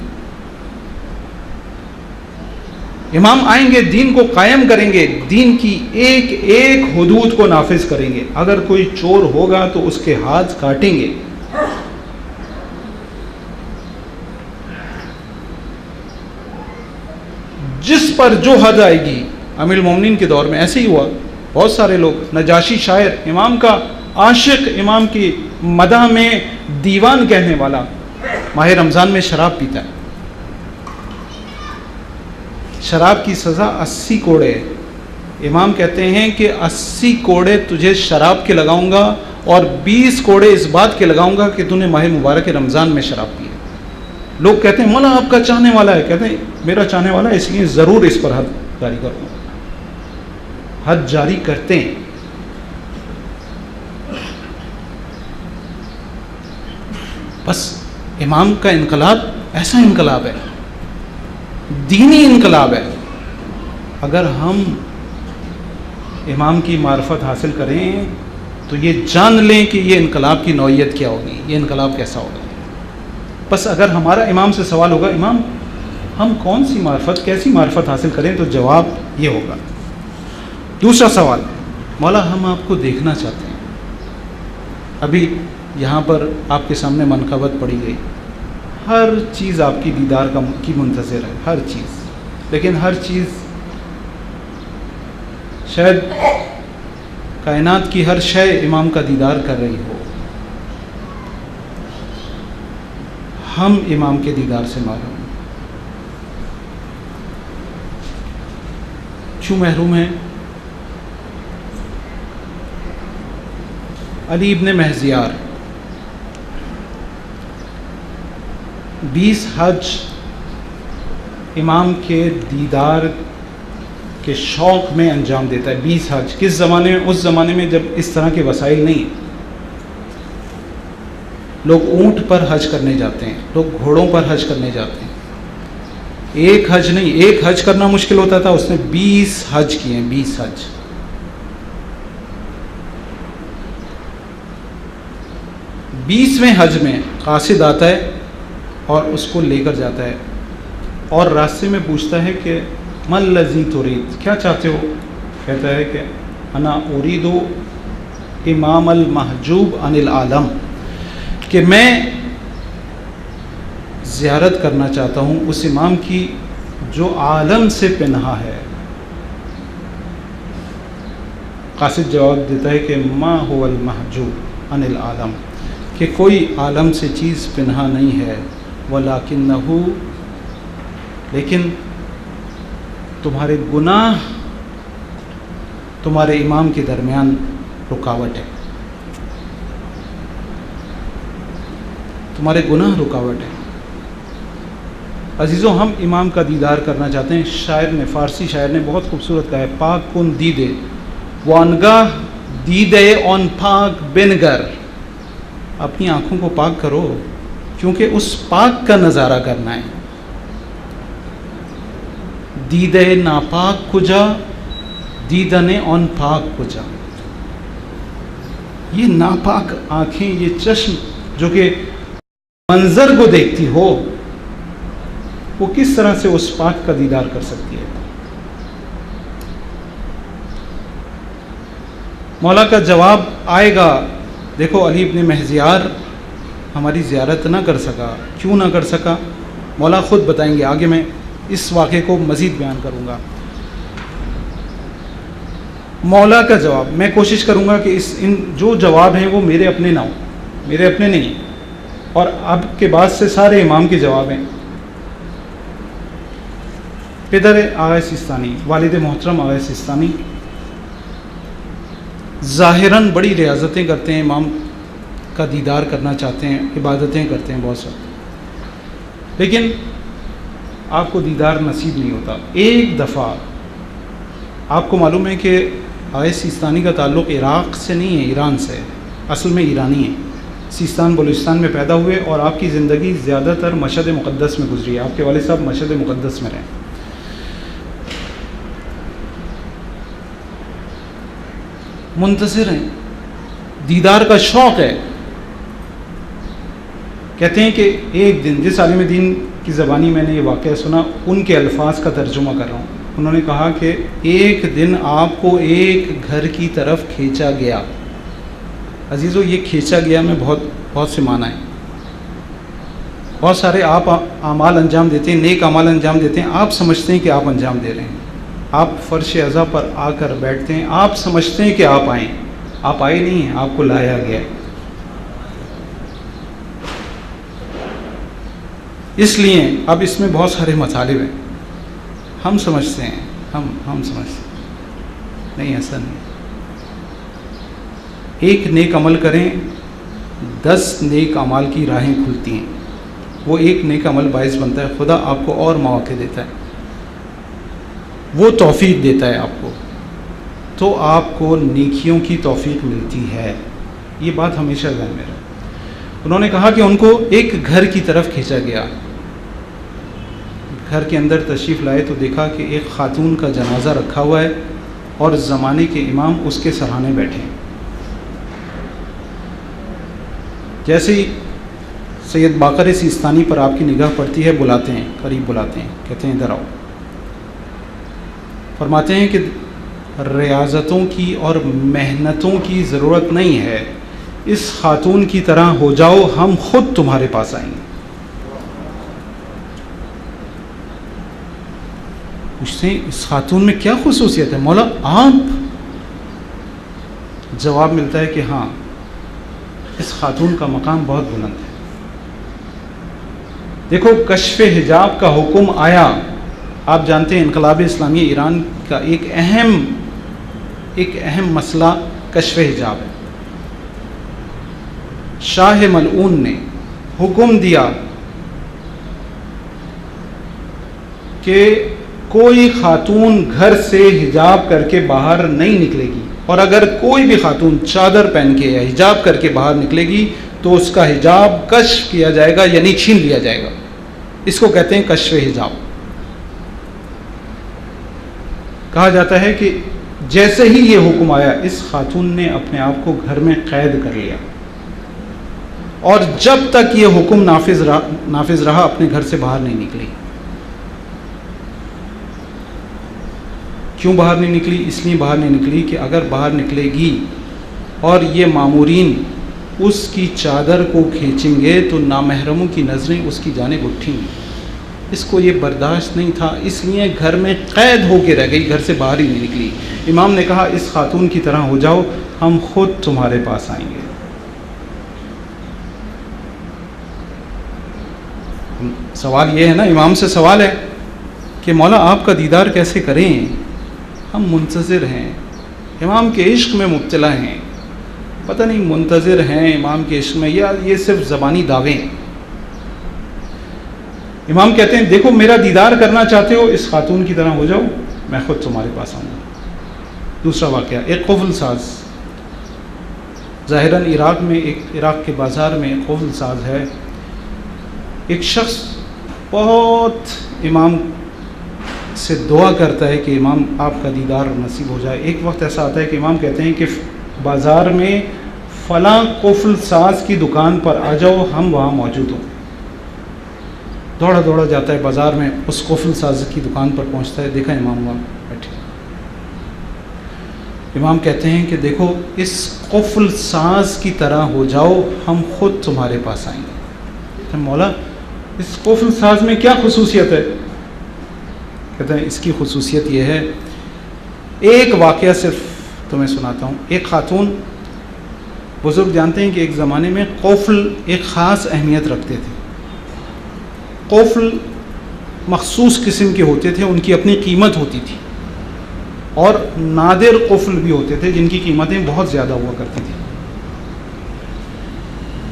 امام آئیں گے، دین کو قائم کریں گے، دین کی ایک ایک حدود کو نافذ کریں گے۔ اگر کوئی چور ہوگا تو اس کے ہاتھ کاٹیں گے، جس پر جو حد آئے گی۔ امیر المومنین کے دور میں ایسے ہی ہوا، بہت سارے لوگ، نجاشی شاعر، امام کا عاشق، امام کی مدح میں دیوان کہنے والا، ماہ رمضان میں شراب پیتا ہے، شراب کی سزا 80 کوڑے۔ امام کہتے ہیں کہ 80 کوڑے تجھے شراب کے لگاؤں گا اور 20 کوڑے اس بات کے لگاؤں گا کہ تو نے ماہ مبارک رمضان میں شراب پی ہے۔ لوگ کہتے ہیں مولا آپ کا چاہنے والا ہے، کہتے ہیں میرا چاہنے والا ہے، اس لیے ضرور اس پر حد جاری کروں گا۔ حد جاری کرتے ہیں۔ بس امام کا انقلاب ایسا انقلاب ہے، دینی انقلاب ہے۔ اگر ہم امام کی معرفت حاصل کریں تو یہ جان لیں کہ یہ انقلاب کی نوعیت کیا ہوگی، یہ انقلاب کیسا ہوگا۔ بس اگر ہمارا امام سے سوال ہوگا امام ہم کون سی معرفت، کیسی معرفت حاصل کریں، تو جواب یہ ہوگا۔ دوسرا سوال، مولا ہم آپ کو دیکھنا چاہتے ہیں، ابھی یہاں پر آپ کے سامنے منقبت پڑی گئی، ہر چیز آپ کی دیدار کی منتظر ہے، ہر چیز، لیکن ہر چیز شاید کائنات کی ہر شے امام کا دیدار کر رہی ہو، ہم امام کے دیدار سے محروم ہیں۔ کیوں محروم ہیں؟ علی ابن مہزیار 20 حج امام کے دیدار کے شوق میں انجام دیتا ہے۔ 20 حج کس زمانے میں؟ اس زمانے میں جب اس طرح کے وسائل نہیں، لوگ اونٹ پر حج کرنے جاتے ہیں، لوگ گھوڑوں پر حج کرنے جاتے ہیں۔ ایک حج نہیں، ایک حج کرنا مشکل ہوتا تھا، اس نے 20 حج کیے ہیں، 20 حج۔ بیسویں حج میں قاصد آتا ہے اور اس کو لے کر جاتا ہے، اور راستے میں پوچھتا ہے کہ من الذی ترید، کیا چاہتے ہو؟ کہتا ہے کہ انا ارید امام المحجوب عن العالم، کہ میں زیارت کرنا چاہتا ہوں اس امام کی جو عالم سے پنہا ہے۔ قاصد جواب دیتا ہے کہ ما هو المحجوب عن العالم، کہ کوئی عالم سے چیز پنہا نہیں ہے، وَلَكِنَّهُ، لیکن تمہارے گناہ تمہارے امام کے درمیان رکاوٹ ہے، تمہارے گناہ رکاوٹ ہے۔ عزیزوں، ہم امام کا دیدار کرنا چاہتے ہیں۔ شاعر نے، فارسی شاعر نے بہت خوبصورت کہا ہے، پاک کن دیدے وانگاہ دیدے اون پاک بنگر، اپنی آنکھوں کو پاک کرو کیونکہ اس پاک کا نظارہ کرنا ہے۔ دیدے ناپاک کجا، دیدن اون پاک کجا، یہ ناپاک آنکھیں، یہ چشم جو کہ منظر کو دیکھتی ہو، وہ کس طرح سے اس پاک کا دیدار کر سکتی ہے؟ مولا کا جواب آئے گا۔ دیکھو علی ابن مہزیار ہماری زیارت نہ کر سکا، کیوں نہ کر سکا؟ مولا خود بتائیں گے، آگے میں اس واقعے کو مزید بیان کروں گا۔ مولا کا جواب میں کوشش کروں گا کہ ان جو جواب ہیں وہ میرے اپنے نہ ہوں، میرے اپنے نہیں، اور اب کے بعد سے سارے امام کے جواب ہیں۔ پدر آغا سیستانی، والد محترم آغا سیستانی ظاہراً بڑی ریاضتیں کرتے ہیں، امام کا دیدار کرنا چاہتے ہیں، عبادتیں کرتے ہیں بہت ساری، لیکن آپ کو دیدار نصیب نہیں ہوتا۔ ایک دفعہ آپ کو معلوم ہے کہ آغا سیستانی کا تعلق عراق سے نہیں ہے، ایران سے ہے، اصل میں ایرانی ہے، سیستان بلوچستان میں پیدا ہوئے اور آپ کی زندگی زیادہ تر مشہد مقدس میں گزری ہے۔ آپ کے والد صاحب مشہد مقدس میں رہے، منتظر ہیں، دیدار کا شوق ہے۔ کہتے ہیں کہ ایک دن، جس عالم دین کی زبانی میں نے یہ واقعہ سنا، ان کے الفاظ کا ترجمہ کر رہا ہوں، انہوں نے کہا کہ ایک دن آپ کو ایک گھر کی طرف کھینچا گیا۔ عزیزو، یہ کھینچا گیا میں بہت سے معنی ہیں، بہت سارے آپ اعمال انجام دیتے ہیں، نیک اعمال انجام دیتے ہیں، آپ سمجھتے ہیں کہ آپ انجام دے رہے ہیں، آپ فرش عزا پر آ کر بیٹھتے ہیں، آپ سمجھتے ہیں کہ آپ آئیں، آپ آئے نہیں ہیں، آپ کو لایا گیا ہے۔ اس لیے اب اس میں بہت سارے مطالب ہیں، ہم سمجھتے ہیں، ہم سمجھتے ہیں، نہیں، ایسا نہیں۔ ایک نیک عمل کریں، 10 نیک اعمال کی راہیں کھلتی ہیں، وہ ایک نیک عمل باعث بنتا ہے، خدا آپ کو اور مواقع دیتا ہے، وہ توفیق دیتا ہے آپ کو، تو آپ کو نیکیوں کی توفیق ملتی ہے۔ یہ بات ہمیشہ ذہن میں رہے۔ انہوں نے کہا کہ ان کو ایک گھر کی طرف کھینچا گیا، گھر کے اندر تشریف لائے تو دیکھا کہ ایک خاتون کا جنازہ رکھا ہوا ہے اور زمانے کے امام اس کے سرہانے بیٹھے ہیں۔ جیسے ہی سید باقر سیستانی پر آپ کی نگاہ پڑتی ہے، بلاتے ہیں، قریب بلاتے ہیں، کہتے ہیں ادھر آؤ۔ فرماتے ہیں کہ ریاضتوں کی اور محنتوں کی ضرورت نہیں ہے، اس خاتون کی طرح ہو جاؤ، ہم خود تمہارے پاس آئیں گے۔ پوچھتے ہیں اس خاتون میں کیا خصوصیت ہے مولا آپ؟ جواب ملتا ہے کہ ہاں، اس خاتون کا مقام بہت بلند ہے۔ دیکھو، کشف حجاب کا حکم آیا، آپ جانتے ہیں انقلاب اسلامی ایران کا ایک اہم مسئلہ کشف حجاب ہے۔ شاہ ملعون نے حکم دیا کہ کوئی خاتون گھر سے حجاب کر کے باہر نہیں نکلے گی، اور اگر کوئی بھی خاتون چادر پہن کے یا حجاب کر کے باہر نکلے گی تو اس کا حجاب کشف کیا جائے گا، یعنی چھین لیا جائے گا۔ اس کو کہتے ہیں کشف حجاب۔ کہا جاتا ہے کہ جیسے ہی یہ حکم آیا، اس خاتون نے اپنے آپ کو گھر میں قید کر لیا، اور جب تک یہ حکم نافذ رہا اپنے گھر سے باہر نہیں نکلی۔ کیوں باہر نہیں نکلی؟ اس لیے باہر نہیں نکلی کہ اگر باہر نکلے گی اور یہ مامورین اس کی چادر کو کھینچیں گے تو نامحرموں کی نظریں اس کی جانب اٹھیں گی۔ اس کو یہ برداشت نہیں تھا، اس لیے گھر میں قید ہو کے رہ گئی، گھر سے باہر ہی نہیں نکلی۔ امام نے کہا اس خاتون کی طرح ہو جاؤ، ہم خود تمہارے پاس آئیں گے۔ سوال یہ ہے نا، امام سے سوال ہے کہ مولا آپ کا دیدار کیسے کریں؟ ہم منتظر ہیں، امام کے عشق میں مبتلا ہیں، پتہ نہیں منتظر ہیں امام کے عشق میں یا یہ صرف زبانی دعوے ہیں۔ امام کہتے ہیں دیکھو میرا دیدار کرنا چاہتے ہو، اس خاتون کی طرح ہو جاؤ، میں خود تمہارے پاس آؤں گا۔ دوسرا واقعہ، ایک قفل ساز، ظاہراً عراق کے بازار میں ایک قفل ساز ہے۔ ایک شخص بہت امام سے دعا کرتا ہے کہ امام آپ کا دیدار نصیب ہو جائے۔ ایک وقت ایسا آتا ہے کہ امام کہتے ہیں کہ بازار میں فلاں قفل ساز کی دکان پر آ جاؤ، ہم وہاں موجود ہوں۔ دوڑا دوڑا جاتا ہے بازار میں، اس قفل ساز کی دکان پر پہنچتا ہے، دیکھا امام وہاں بیٹھے۔ امام کہتے ہیں کہ دیکھو اس قفل ساز کی طرح ہو جاؤ، ہم خود تمہارے پاس آئیں گے۔ مولا اس قفل ساز میں کیا خصوصیت ہے؟ کہتے ہیں اس کی خصوصیت یہ ہے، ایک واقعہ صرف تمہیں سناتا ہوں. ایک خاتون، بزرگ جانتے ہیں کہ ایک زمانے میں قفل ایک خاص اہمیت رکھتے تھے. قفل مخصوص قسم کے ہوتے تھے، ان کی اپنی قیمت ہوتی تھی، اور نادر قفل بھی ہوتے تھے جن کی قیمتیں بہت زیادہ ہوا کرتی تھیں.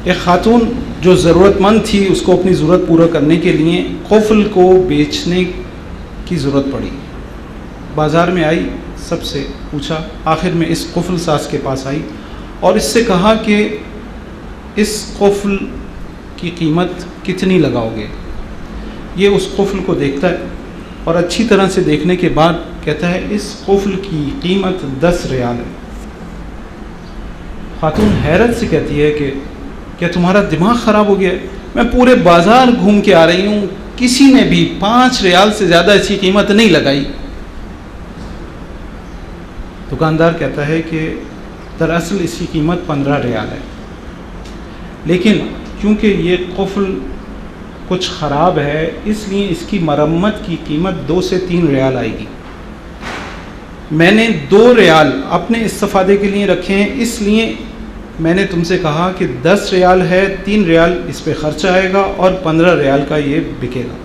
ایک خاتون جو ضرورت مند تھی، اس کو اپنی ضرورت پورا کرنے کے لیے قفل کو بیچنے کی ضرورت پڑی. بازار میں آئی، سب سے پوچھا، آخر میں اس قفل ساز کے پاس آئی اور اس سے کہا کہ اس قفل کی قیمت کتنی لگاؤ گے؟ یہ اس قفل کو دیکھتا ہے اور اچھی طرح سے دیکھنے کے بعد کہتا ہے اس قفل کی قیمت 10 ریال ہے. خاتون حیرت سے کہتی ہے کہ کیا تمہارا دماغ خراب ہو گیا ہے؟ میں پورے بازار گھوم کے آ رہی ہوں، کسی نے بھی 5 ریال سے زیادہ اس کی قیمت نہیں لگائی. دکاندار کہتا ہے کہ دراصل اس کی قیمت 15 ریال ہے، لیکن کیونکہ یہ قفل کچھ خراب ہے اس لیے اس کی مرمت کی قیمت 2 سے 3 ریال آئے گی. میں نے 2 ریال اپنے استفادے کے لیے رکھے ہیں، اس لیے میں نے تم سے کہا کہ 10 ریال ہے، 3 ریال اس پہ خرچ آئے گا اور 15 ریال کا یہ بکے گا.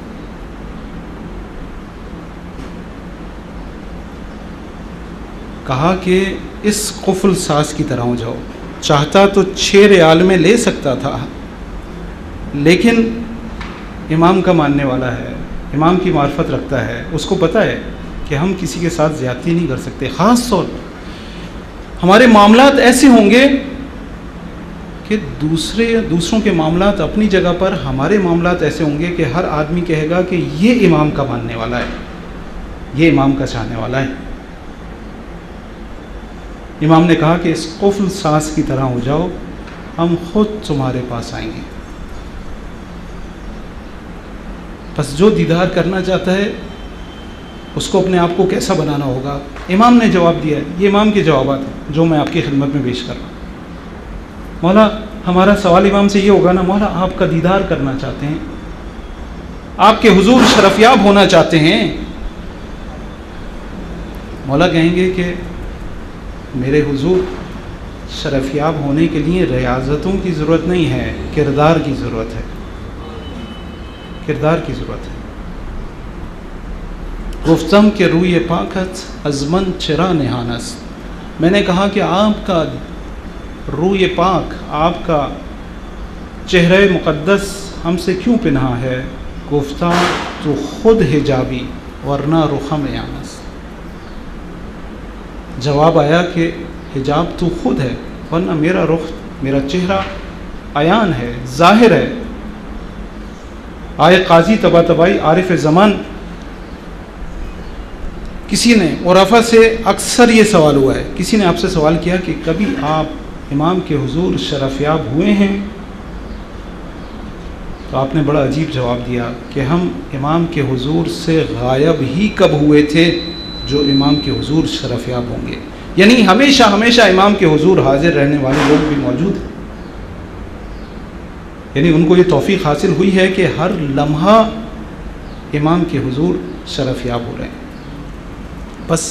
کہا کہ اس قفل ساز کی طرح ہو جاؤ. چاہتا تو 6 ریال میں لے سکتا تھا، لیکن امام کا ماننے والا ہے، امام کی معرفت رکھتا ہے، اس کو پتہ ہے کہ ہم کسی کے ساتھ زیادتی نہیں کر سکتے. خاص طور ہمارے معاملات ایسے ہوں گے کہ دوسروں کے معاملات اپنی جگہ پر، ہمارے معاملات ایسے ہوں گے کہ ہر آدمی کہے گا کہ یہ امام کا ماننے والا ہے، یہ امام کا چاہنے والا ہے. امام نے کہا کہ اس قفل ساز کی طرح ہو جاؤ، ہم خود تمہارے پاس آئیں گے. بس جو دیدار کرنا چاہتا ہے اس کو اپنے آپ کو کیسا بنانا ہوگا. امام نے جواب دیا ہے، یہ امام کے جوابات ہیں جو میں آپ کی خدمت میں پیش کر رہا ہوں. مولا، ہمارا سوال امام سے یہ ہوگا نا، مولا آپ کا دیدار کرنا چاہتے ہیں، آپ کے حضور شرفیاب ہونا چاہتے ہیں. مولا کہیں گے کہ میرے حضور شرفیاب ہونے کے لیے ریاضتوں کی ضرورت نہیں ہے، کردار کی ضرورت ہے، کردار کی ضرورت ہے. گفتم کہ روی پاکت از من چرا نہانست، میں نے کہا کہ آپ کا روی پاک، آپ کا چہرہ مقدس ہم سے کیوں پنہا ہے؟ گفتہ تو خود حجابی ورنہ رخم یانست. جواب آیا کہ حجاب تو خود ہے، ورنہ میرا رخ، میرا چہرہ عیان ہے، ظاہر ہے. آئے قاضی طباطبائی عارف زمان، کسی نے عرفا سے اکثر یہ سوال ہوا ہے، کسی نے آپ سے سوال کیا کہ کبھی آپ امام کے حضور شرفیاب ہوئے ہیں؟ تو آپ نے بڑا عجیب جواب دیا کہ ہم امام کے حضور سے غائب ہی کب ہوئے تھے جو امام کے حضور شرفیاب ہوں گے. یعنی ہمیشہ ہمیشہ امام کے حضور حاضر رہنے والے لوگ بھی موجود ہیں. یعنی ان کو یہ توفیق حاصل ہوئی ہے کہ ہر لمحہ امام کے حضور شرفیاب ہو رہے ہیں. بس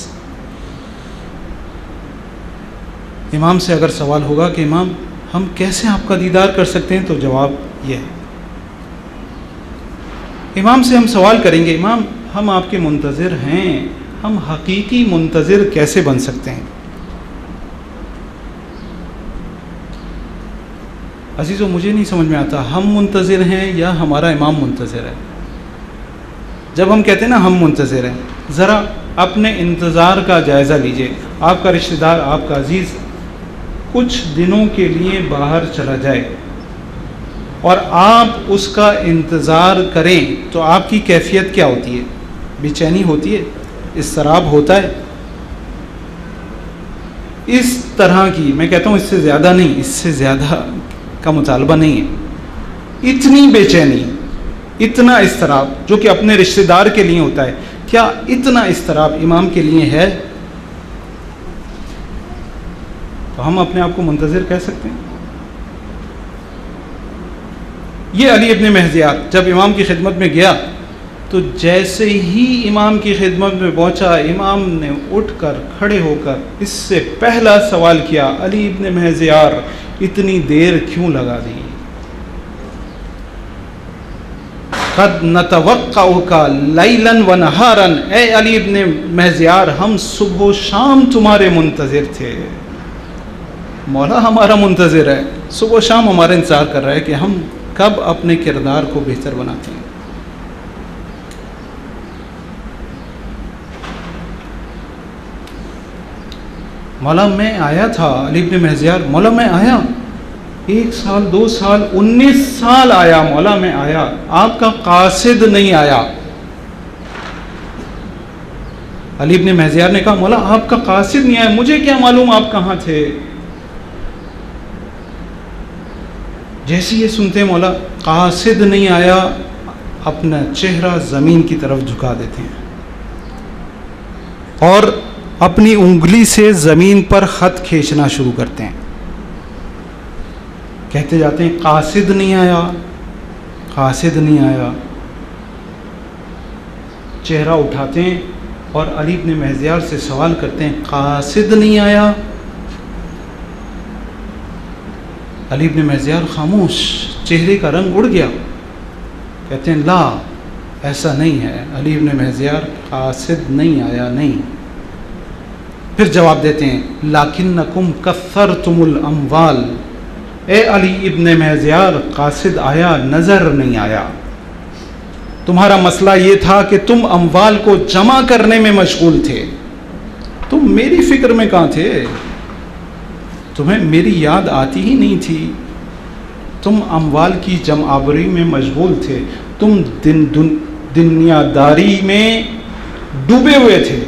امام سے اگر سوال ہوگا کہ امام ہم کیسے آپ کا دیدار کر سکتے ہیں، تو جواب یہ ہے. امام سے ہم سوال کریں گے، امام ہم آپ کے منتظر ہیں، ہم حقیقی منتظر کیسے بن سکتے ہیں؟ عزیزو، مجھے نہیں سمجھ میں آتا ہم منتظر ہیں یا ہمارا امام منتظر ہے. جب ہم کہتے ہیں نا ہم منتظر ہیں، ذرا اپنے انتظار کا جائزہ لیجئے. آپ کا رشتہ دار، آپ کا عزیز کچھ دنوں کے لیے باہر چلا جائے اور آپ اس کا انتظار کریں تو آپ کی کیفیت کیا ہوتی ہے؟ بے چینی ہوتی ہے، اضطراب ہوتا ہے. اس طرح کی، میں کہتا ہوں اس سے زیادہ نہیں، اس سے زیادہ کا مطالبہ نہیں ہے. اتنی بے چینی، اتنا اضطراب جو کہ اپنے رشتہ دار کے لیے ہوتا ہے، کیا اتنا اضطراب امام کے لیے ہے؟ تو ہم اپنے آپ کو منتظر کہہ سکتے ہیں؟ یہ علی ابن مہذیات جب امام کی خدمت میں گیا تو جیسے ہی امام کی خدمت میں پہنچا، امام نے اٹھ کر کھڑے ہو کر اس سے پہلا سوال کیا، علی ابن مہزیار اتنی دیر کیوں لگا دی؟ قد نتوقعک لیلا و نہارا، اے علی ابن مہزیار ہم صبح و شام تمہارے منتظر تھے۔ مولا ہمارا منتظر ہے، صبح و شام ہمارا انتظار کر رہا ہے کہ ہم کب اپنے کردار کو بہتر بناتے ہیں۔ مولا میں آیا تھا، علی ابن مہزیار، مولا میں آیا 1 سال 2 سال 19 سال آیا، مولا میں آیا، آپ کا قاصد نہیں آیا۔ علی ابن مہزیار نے کہا مولا آپ کا قاصد نہیں آیا، مجھے کیا معلوم آپ کہاں تھے؟ جیسے یہ سنتے مولا قاصد نہیں آیا، اپنا چہرہ زمین کی طرف جھکا دیتے ہیں اور اپنی انگلی سے زمین پر خط کھینچنا شروع کرتے ہیں، کہتے جاتے ہیں قاصد نہیں آیا، قاصد نہیں آیا۔ چہرہ اٹھاتے ہیں اور علی ابن مہزیار سے سوال کرتے ہیں قاصد نہیں آیا؟ علی ابن مہزیار خاموش، چہرے کا رنگ اڑ گیا، کہتے ہیں لا ایسا نہیں ہے علی ابن مہزیار، قاصد نہیں آیا، نہیں۔ پھر جواب دیتے ہیں لکنکم کثرتم الاموال، اے علی ابن مہزیار قاصد آیا نظر نہیں آیا، تمہارا مسئلہ یہ تھا کہ تم اموال کو جمع کرنے میں مشغول تھے، تم میری فکر میں کہاں تھے؟ تمہیں میری یاد آتی ہی نہیں تھی، تم اموال کی جمع آوری میں مشغول تھے، تم دنیا داری میں ڈوبے ہوئے تھے،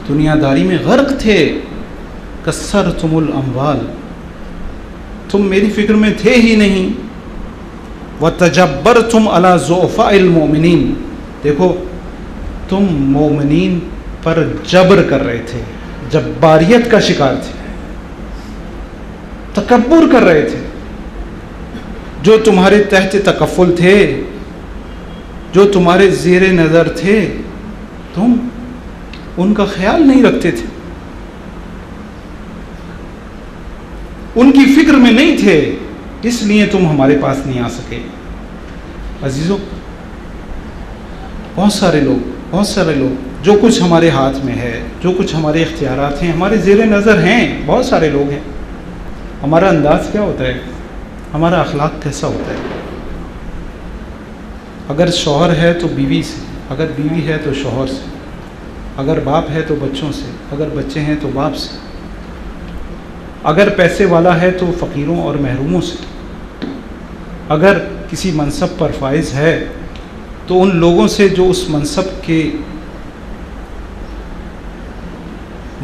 دنیا داری میں غرق تھے۔ کثرتم الاموال، تم میری فکر میں تھے ہی نہیں۔ وتجبرتم علی ضعفاء المؤمنین، دیکھو تم مومنین پر جبر کر رہے تھے، جباریت کا شکار تھے، تکبر کر رہے تھے۔ جو تمہارے تحت تکفل تھے، جو تمہارے زیر نظر تھے، تم ان کا خیال نہیں رکھتے تھے، ان کی فکر میں نہیں تھے، اس لیے تم ہمارے پاس نہیں آ سکے۔ عزیزو، بہت سارے لوگ جو کچھ ہمارے ہاتھ میں ہے، جو کچھ ہمارے اختیارات ہیں، ہمارے زیر نظر ہیں، بہت سارے لوگ ہیں، ہمارا انداز کیا ہوتا ہے، ہمارا اخلاق کیسا ہوتا ہے؟ اگر شوہر ہے تو بیوی سے، اگر بیوی ہے تو شوہر سے، اگر باپ ہے تو بچوں سے، اگر بچے ہیں تو باپ سے، اگر پیسے والا ہے تو فقیروں اور محروموں سے، اگر کسی منصب پر فائز ہے تو ان لوگوں سے جو اس منصب کے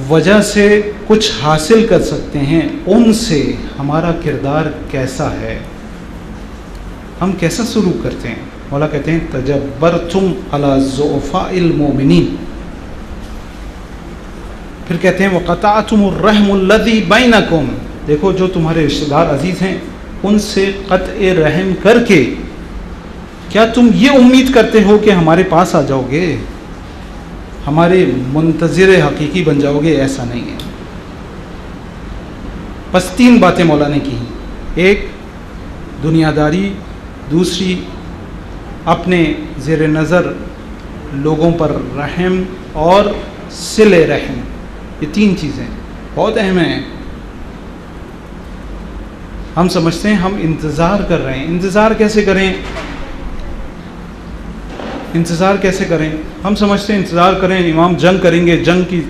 وجہ سے کچھ حاصل کر سکتے ہیں، ان سے ہمارا کردار کیسا ہے، ہم کیسا سلوک کرتے ہیں؟ مولا کہتے ہیں تجبرتم علی ضعفاء المؤمنین، پھر کہتے ہیں وقطعتم الرحم الذی بینکم، دیکھو جو تمہارے رشتہ دار عزیز ہیں ان سے قطع رحم کر کے کیا تم یہ امید کرتے ہو کہ ہمارے پاس آ جاؤ گے، ہمارے منتظر حقیقی بن جاؤ گے؟ ایسا نہیں ہے۔ بس 3 باتیں مولا نے کی، ایک دنیا داری، دوسری اپنے زیر نظر لوگوں پر رحم، اور صلہ رحم۔ یہ 3 چیزیں بہت اہم ہیں۔ ہم سمجھتے ہیں ہم انتظار کر رہے ہیں، انتظار کیسے کریں؟ انتظار کیسے کریں؟ ہم سمجھتے ہیں انتظار کریں، امام جنگ کریں گے، جنگ کی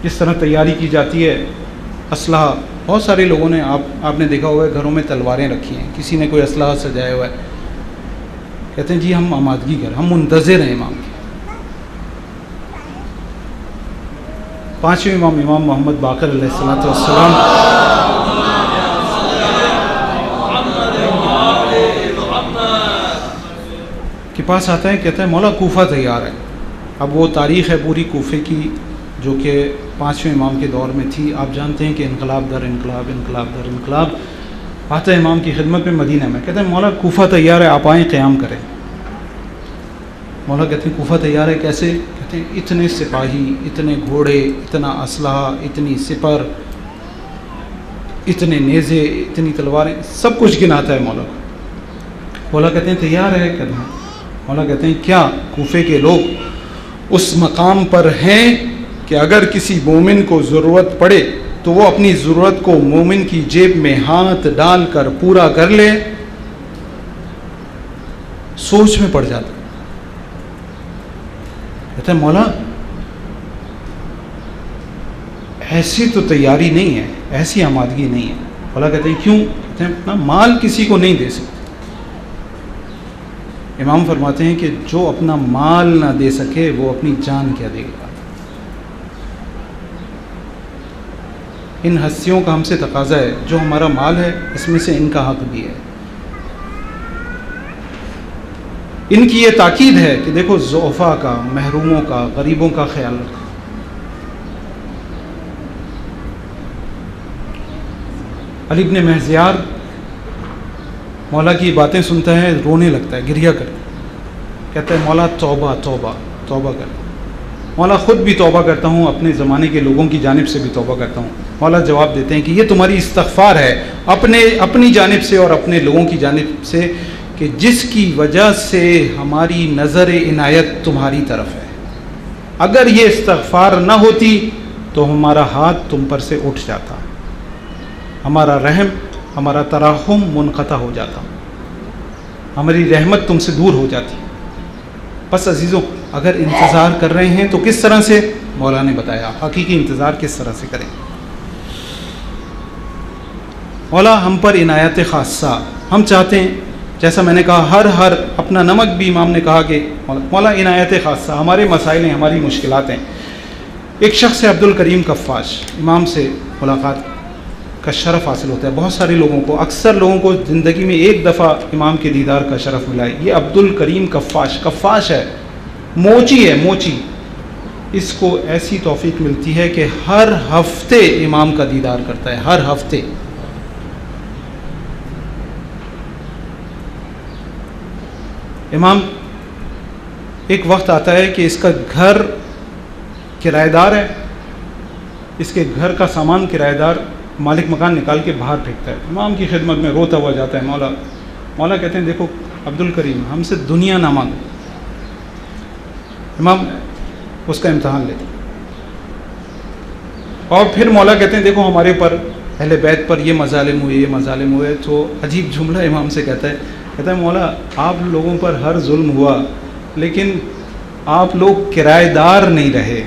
کس طرح تیاری کی جاتی ہے، اسلحہ، بہت سارے لوگوں نے آپ نے دیکھا ہوا ہے گھروں میں تلواریں رکھی ہیں، کسی نے کوئی اسلحہ سجایا ہوا ہے، کہتے ہیں جی ہم آمادگی کریں، ہم منتظر ہیں امام کی۔ 5ویں امام محمد باقر علیہ السلام کے پاس آتا ہے، کہتا ہے مولا کوفہ تیار ہے۔ اب وہ تاریخ ہے پوری کوفے کی جو کہ 5ویں امام کے دور میں تھی۔ آپ جانتے ہیں کہ انقلاب در انقلاب، انقلاب در انقلاب آتا ہے امام کی خدمت میں مدینہ میں، کہتا ہے مولا کوفہ تیار ہے، آپ آئیں قیام کریں۔ مولا کہتے ہیں کوفہ تیار ہے، کیسے؟ کہتے ہیں اتنے سپاہی، اتنے گھوڑے، اتنا اسلحہ، اتنی سپر، اتنے نیزے، اتنی تلواریں، سب کچھ گناتا ہے مولا کو۔ مولا کہتے ہیں تیار ہے؟ کہتے ہیں مولا کہتے ہیں کیا کوفے کے لوگ اس مقام پر ہیں کہ اگر کسی مومن کو ضرورت پڑے تو وہ اپنی ضرورت کو مومن کی جیب میں ہاتھ ڈال کر پورا کر لے؟ سوچ میں پڑ جاتا۔ کہتے ہیں مولا ایسی تو تیاری نہیں ہے، ایسی آمادگی نہیں ہے۔ مولا کہتے ہیں کیوں؟ کہتے ہیں اپنا مال کسی کو نہیں دے سکتے۔ امام فرماتے ہیں کہ جو اپنا مال نہ دے سکے وہ اپنی جان کیا دے گا۔ ان ہستیوں کا ہم سے تقاضا ہے، جو ہمارا مال ہے اس میں سے ان کا حق بھی ہے۔ ان کی یہ تاکید ہے کہ دیکھو ضعفاء کا، محروموں کا، غریبوں کا خیال رکھو۔ علی بن مہزیار مولا کی باتیں سنتا ہے، رونے لگتا ہے، گریہ کرتا ہے، کہتا ہے مولا توبہ توبہ توبہ کر۔ مولا خود بھی توبہ کرتا ہوں، اپنے زمانے کے لوگوں کی جانب سے بھی توبہ کرتا ہوں۔ مولا جواب دیتے ہیں کہ یہ تمہاری استغفار ہے اپنی جانب سے اور اپنے لوگوں کی جانب سے، کہ جس کی وجہ سے ہماری نظر عنایت تمہاری طرف ہے۔ اگر یہ استغفار نہ ہوتی تو ہمارا ہاتھ تم پر سے اٹھ جاتا، ہمارا رحم، ہمارا ترحم منقطع ہو جاتا، ہماری رحمت تم سے دور ہو جاتی۔ بس عزیزوں، اگر انتظار کر رہے ہیں تو کس طرح سے؟ مولا نے بتایا حقیقی انتظار کس طرح سے کریں۔ مولا ہم پر عنایت خاصہ، ہم چاہتے ہیں، جیسا میں نے کہا ہر اپنا نمک بھی امام نے کہا کہ مولا عنایت خاصہ، ہمارے مسائل ہیں، ہماری مشکلات ہیں۔ ایک شخص ہے عبد الکریم کفاش، امام سے ملاقات کا شرف حاصل ہوتا ہے بہت سارے لوگوں کو، اکثر لوگوں کو زندگی میں ایک دفعہ امام کے دیدار کا شرف ملا ہے۔ یہ عبد الکریم کفاش ہے، موچی ہے، موچی۔ اس کو ایسی توفیق ملتی ہے کہ ہر ہفتے امام کا دیدار کرتا ہے، ہر ہفتے۔ امام ایک وقت آتا ہے کہ اس کا گھر کرایہ دار ہے، اس کے گھر کا سامان کرایہ دار مالک مکان نکال کے باہر پھینکتا ہے۔ امام کی خدمت میں روتا ہوا جاتا ہے، مولا کہتے ہیں دیکھو عبد الکریم ہم سے دنیا نہ مانگو۔ امام اس کا امتحان لیتے اور پھر مولا کہتے ہیں دیکھو ہمارے پر اہل بیت پر یہ مظالم ہوئے، یہ مظالم ہوئے۔ تو عجیب جملہ امام سے کہتا ہے مولا آپ لوگوں پر ہر ظلم ہوا لیکن آپ لوگ کرایہ دار نہیں رہے،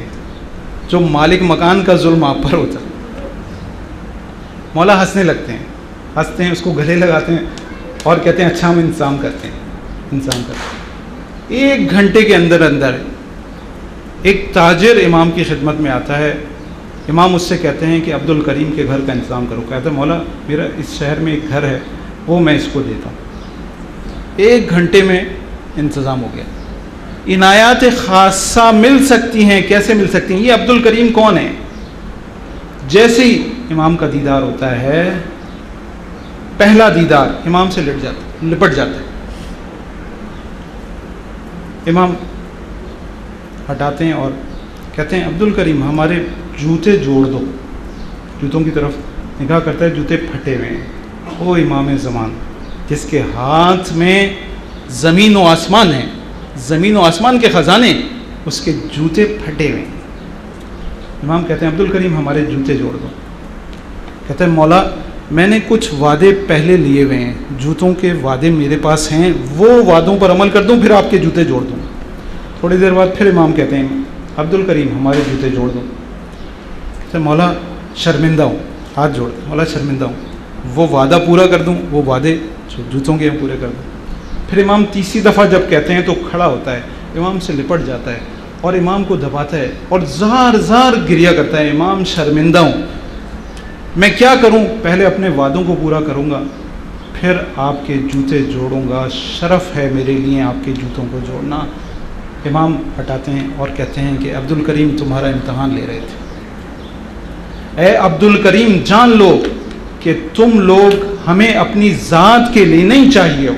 جو مالک مکان کا ظلم آپ پر ہوتا۔ مولا ہنسنے لگتے ہیں، اس کو گلے لگاتے ہیں اور کہتے ہیں اچھا ہم انتظام کرتے ہیں۔ 1 گھنٹے کے اندر ایک تاجر امام کی خدمت میں آتا ہے۔ امام اس سے کہتے ہیں کہ عبد الکریم کے گھر کا انتظام کرو۔ کہتا ہے مولا میرا اس شہر میں ایک گھر ہے، وہ میں اس کو دیتا ہوں۔ 1 گھنٹے میں انتظام ہو گیا۔ عنایات خاصہ مل سکتی ہیں، کیسے مل سکتی ہیں؟ یہ عبد الکریم کون ہے؟ جیسے ہی امام کا دیدار ہوتا ہے، پہلا دیدار امام سے لپٹ جاتا ہے۔ امام ہٹاتے ہیں اور کہتے ہیں عبد الکریم ہمارے جوتے جوڑ دو۔ جوتوں کی طرف نگاہ کرتا ہے، جوتے پھٹے ہوئے ہیں۔ او امام زمان جس کے ہاتھ میں زمین و آسمان ہے، زمین و آسمان کے خزانے، اس کے جوتے پھٹے ہوئے ہیں۔ امام کہتے ہیں عبد الکریم ہمارے جوتے جوڑ دو۔ کہتے ہیں مولا میں نے کچھ وعدے پہلے لیے ہوئے ہیں، جوتوں کے وعدے میرے پاس ہیں، وہ وعدوں پر عمل کر دوں پھر آپ کے جوتے جوڑ دوں۔ تھوڑی دیر بعد پھر امام کہتے ہیں عبد الکریم ہمارے جوتے جوڑ دو۔ کہتے ہیں مولا شرمندہ ہوں، ہاتھ جوڑ دو، مولا شرمندہ ہوں، وہ وعدہ پورا کر دوں، وہ وعدے جو جوتوں کے پورے کر دوں۔ پھر امام تیسری دفعہ جب کہتے ہیں تو کھڑا ہوتا ہے، امام سے لپٹ جاتا ہے اور امام کو دباتا ہے اور زار گریہ کرتا ہے، امام شرمندہ ہوں، میں کیا کروں؟ پہلے اپنے وعدوں کو پورا کروں گا، پھر آپ کے جوتے جوڑوں گا، شرف ہے میرے لیے آپ کے جوتوں کو جوڑنا۔ امام ہٹاتے ہیں اور کہتے ہیں کہ عبد الکریم تمہارا امتحان لے رہے تھے۔ اے عبد الکریم جان لو کہ تم لوگ ہمیں اپنی ذات کے لیے نہیں چاہیے ہو،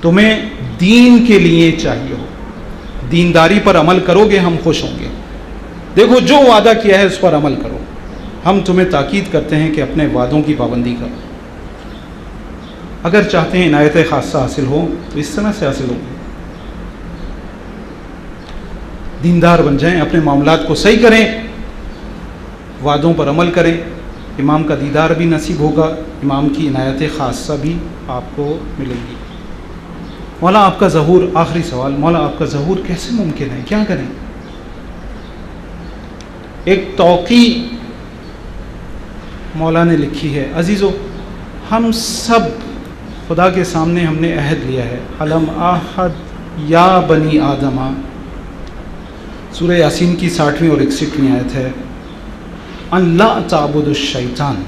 تمہیں دین کے لیے چاہیے ہو۔ دینداری پر عمل کرو گے ہم خوش ہوں گے. دیکھو جو وعدہ کیا ہے اس پر عمل کرو. ہم تمہیں تاکید کرتے ہیں کہ اپنے وعدوں کی پابندی کرو. اگر چاہتے ہیں عنایت خاصہ حاصل ہو تو اس طرح سے حاصل ہوگی. دیندار بن جائیں, اپنے معاملات کو صحیح کریں, وعدوں پر عمل کریں. امام کا دیدار بھی نصیب ہوگا, امام کی عنایت خاصہ بھی آپ کو ملے گی. مولا آپ کا ظہور, آخری سوال, مولا آپ کا ظہور کیسے ممکن ہے, کیا کریں؟ ایک توقیع مولا نے لکھی ہے. عزیزو, ہم سب خدا کے سامنے ہم نے عہد لیا ہے. علم آحد یا بنی آدمہ, سورہ یاسین کی 60ویں اور 61ویں آیت ہے. ان لا تعبد الشیطان,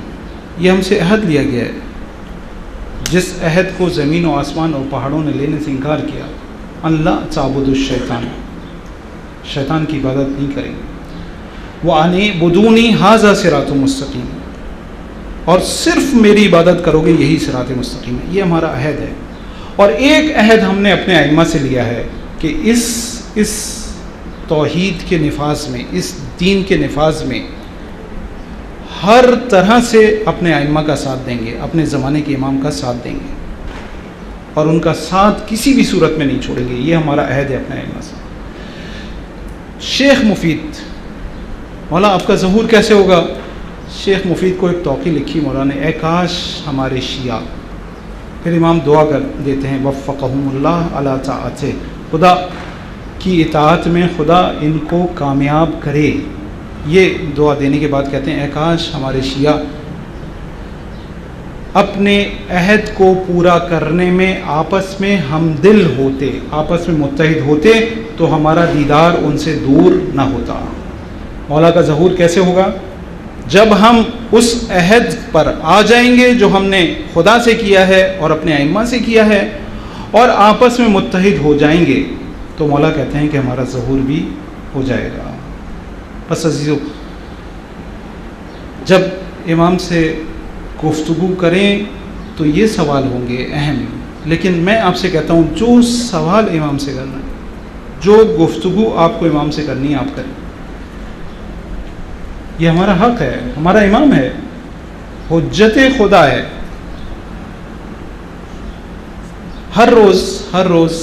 یہ ہم سے عہد لیا گیا ہے. جس عہد کو زمین و آسمان اور پہاڑوں نے لینے سے انکار کیا. ان لا تعبد الشیطان, شیطان کی عبادت نہیں کریں گے. وَأَنِعْبُدُونِي هَذَا صِرَاطٌ مستقیم, اور صرف میری عبادت کرو گے, یہی صراط مستقیم ہے. یہ ہمارا عہد ہے. اور ایک عہد ہم نے اپنے ائمہ سے لیا ہے کہ اس توحید کے نفاذ میں, اس دین کے نفاذ میں ہر طرح سے اپنے ائمہ کا ساتھ دیں گے, اپنے زمانے کے امام کا ساتھ دیں گے, اور ان کا ساتھ کسی بھی صورت میں نہیں چھوڑیں گے. یہ ہمارا عہد ہے اپنے ائمہ سے. شیخ مفید, مولا آپ کا ظہور کیسے ہوگا؟ شیخ مفید کو ایک توقیع لکھی مولا نے, اے کاش ہمارے شیعہ. پھر امام دعا کر دیتے ہیں, وفقہم اللہ علی طاعتہ, خدا کی اطاعت میں خدا ان کو کامیاب کرے. یہ دعا دینے کے بعد کہتے ہیں, اے کاش ہمارے شیعہ اپنے عہد کو پورا کرنے میں آپس میں ہم دل ہوتے, آپس میں متحد ہوتے, تو ہمارا دیدار ان سے دور نہ ہوتا. مولا کا ظہور کیسے ہوگا؟ جب ہم اس عہد پر آ جائیں گے جو ہم نے خدا سے کیا ہے اور اپنے ائمہ سے کیا ہے, اور آپس میں متحد ہو جائیں گے, تو مولا کہتے ہیں کہ ہمارا ظہور بھی ہو جائے گا. بس عزیزو, جب امام سے گفتگو کریں تو یہ سوال ہوں گے اہم, لیکن میں آپ سے کہتا ہوں جو سوال امام سے کرنا ہے, جو گفتگو آپ کو امام سے کرنی ہے آپ کریں. یہ ہمارا حق ہے, ہمارا امام ہے, حجت خدا ہے. ہر روز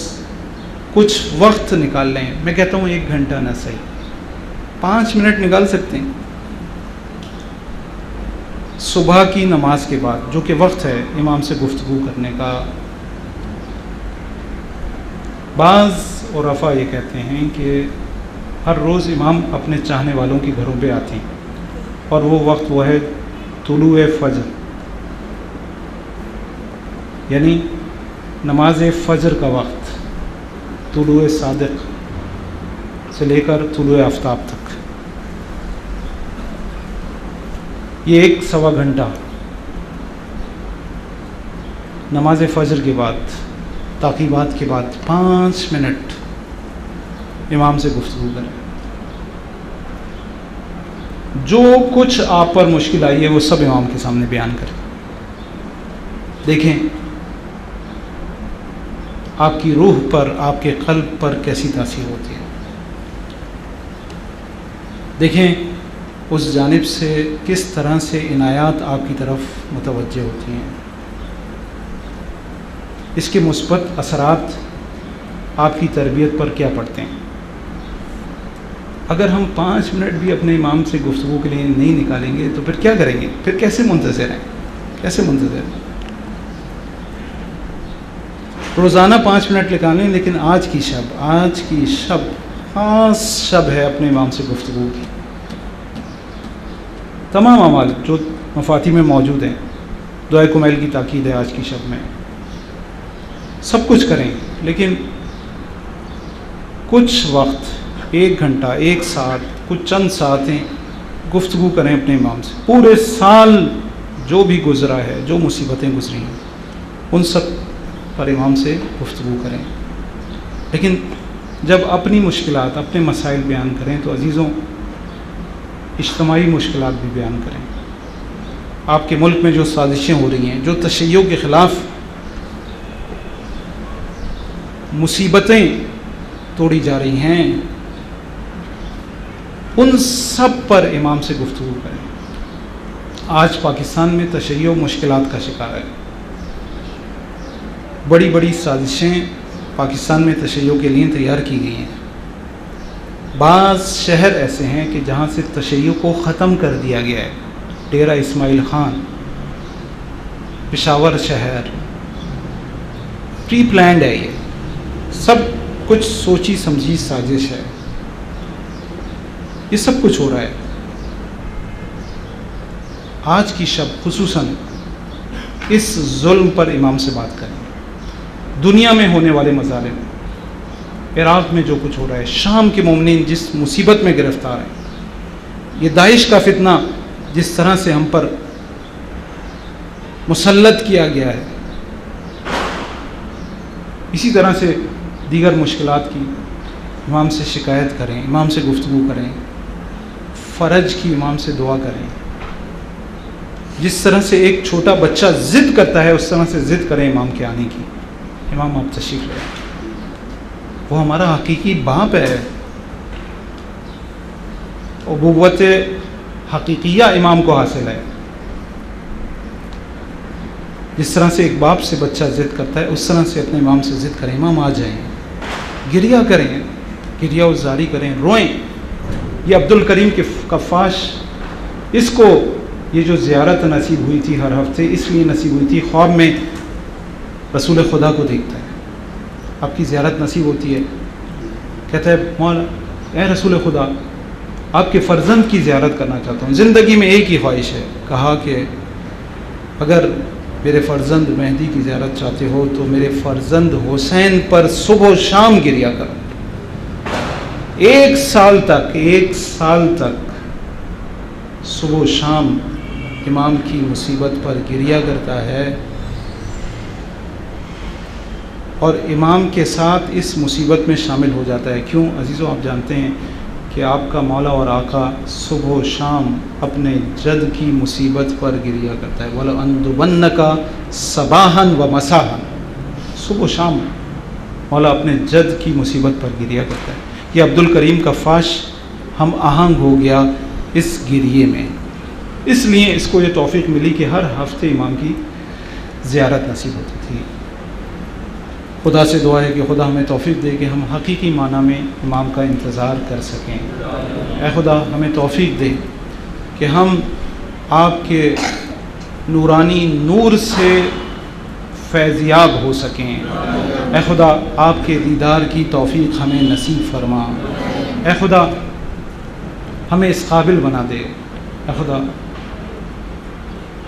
کچھ وقت نکال لیں. میں کہتا ہوں 1 گھنٹہ نہ صحیح, 5 منٹ نکال سکتے ہیں. صبح کی نماز کے بعد, جو کہ وقت ہے امام سے گفتگو کرنے کا. بعض عرفاء یہ کہتے ہیں کہ ہر روز امام اپنے چاہنے والوں کے گھروں پہ آتے ہیں, اور وہ وقت وہ ہے طلوع فجر, یعنی نماز فجر کا وقت, طلوع صادق سے لے کر طلوع آفتاب تک. یہ 1-1.25 گھنٹہ نماز فجر کے بعد, تعقیبات کے بعد 5 منٹ امام سے گفتگو کریں. جو کچھ آپ پر مشکل آئی ہے وہ سب امام کے سامنے بیان کریں. دیکھیں آپ کی روح پر, آپ کے قلب پر کیسی تاثیر ہوتی ہے. دیکھیں اس جانب سے کس طرح سے عنایات آپ کی طرف متوجہ ہوتی ہیں. اس کے مثبت اثرات آپ کی تربیت پر کیا پڑتے ہیں. اگر ہم 5 منٹ بھی اپنے امام سے گفتگو کے لیے نہیں نکالیں گے تو پھر کیا کریں گے؟ پھر کیسے منتظر ہیں؟ کیسے منتظر ہیں؟ روزانہ 5 منٹ نکالیں, لیکن آج کی شب خاص شب ہے اپنے امام سے گفتگو کی. تمام اعمال جو مفاتیح میں موجود ہیں, دعائے کمیل کی تاکید ہے آج کی شب میں, سب کچھ کریں, لیکن کچھ وقت, 1 گھنٹہ, 1 ساعت, کچھ چند ساعتیں گفتگو کریں اپنے امام سے. پورے سال جو بھی گزرا ہے, جو مصیبتیں گزری ہیں, ان سب پر امام سے گفتگو کریں. لیکن جب اپنی مشکلات, اپنے مسائل بیان کریں تو عزیزوں اجتماعی مشکلات بھی بیان کریں. آپ کے ملک میں جو سازشیں ہو رہی ہیں, جو تشیع کے خلاف مصیبتیں توڑی جا رہی ہیں، ان سب پر امام سے گفتگو کریں۔ آج پاکستان میں تشیع مشکلات کا شکار ہے، بڑی بڑی سازشیں پاکستان میں تشیع کے لیے تیار کی گئی ہیں۔ بعض شہر ایسے ہیں کہ جہاں سے تشیع کو ختم کر دیا گیا ہے، ڈیرہ اسماعیل خان، پشاور شہر، پری پلانڈ ہے، یہ سب کچھ سوچی سمجھی سازش ہے، یہ سب کچھ ہو رہا ہے۔ آج کی شب خصوصاً اس ظلم پر امام سے بات کریں۔ دنیا میں ہونے والے مظالم، عراق میں جو کچھ ہو رہا ہے، شام کے مومنین جس مصیبت میں گرفتار ہیں، یہ داعش کا فتنہ جس طرح سے ہم پر مسلط کیا گیا ہے، اسی طرح سے دیگر مشکلات کی امام سے شکایت کریں، امام سے گفتگو کریں، فرج کی امام سے دعا کریں۔ جس طرح سے ایک چھوٹا بچہ ضد کرتا ہے اس طرح سے ضد کریں امام کے آنے کی۔ امام آپ تشریف لے آئیں، وہ ہمارا حقیقی باپ ہے، ابوت حقیقیہ امام کو حاصل ہے۔ جس طرح سے ایک باپ سے بچہ ضد کرتا ہے اس طرح سے اپنے امام سے ضد کریں، امام آ جائیں، گریہ کریں، گریہ وزاری کریں، روئیں۔ یہ عبد الکریم کے کفاش، اس کو یہ جو زیارت نصیب ہوئی تھی ہر ہفتے، اس لیے نصیب ہوئی تھی، خواب میں رسول خدا کو دیکھتا ہے، آپ کی زیارت نصیب ہوتی ہے، کہتا ہے مولا اے رسول خدا، آپ کے فرزند کی زیارت کرنا چاہتا ہوں، زندگی میں ایک ہی خواہش ہے۔ کہا کہ اگر میرے فرزند مہدی کی زیارت چاہتے ہو تو میرے فرزند حسین پر صبح و شام گریہ کرو۔ ایک سال تک صبح و شام امام کی مصیبت پر گریہ کرتا ہے، اور امام کے ساتھ اس مصیبت میں شامل ہو جاتا ہے۔ کیوں عزیزو، آپ جانتے ہیں کہ آپ کا مولا اور آقا صبح و شام اپنے جد کی مصیبت پر گریہ کرتا ہے۔ وَلَأَنْدُبَنَّكَ صَبَاحًا وَمَسَاءً، صبح و شام مولا اپنے جد کی مصیبت پر گریہ کرتا ہے۔ یہ عبد الکریم کفاش ہم آہنگ ہو گیا اس گریے میں، اس لیے اس کو یہ توفیق ملی کہ ہر ہفتے امام کی زیارت نصیب ہوتی تھی۔ خدا سے دعا ہے کہ خدا ہمیں توفیق دے کہ ہم حقیقی معنی میں امام کا انتظار کر سکیں۔ اے خدا ہمیں توفیق دے کہ ہم آپ کے نورانی نور سے فیضیاب ہو سکیں۔ اے خدا آپ کے دیدار کی توفیق ہمیں نصیب فرما۔ اے خدا ہمیں اس قابل بنا دے، اے خدا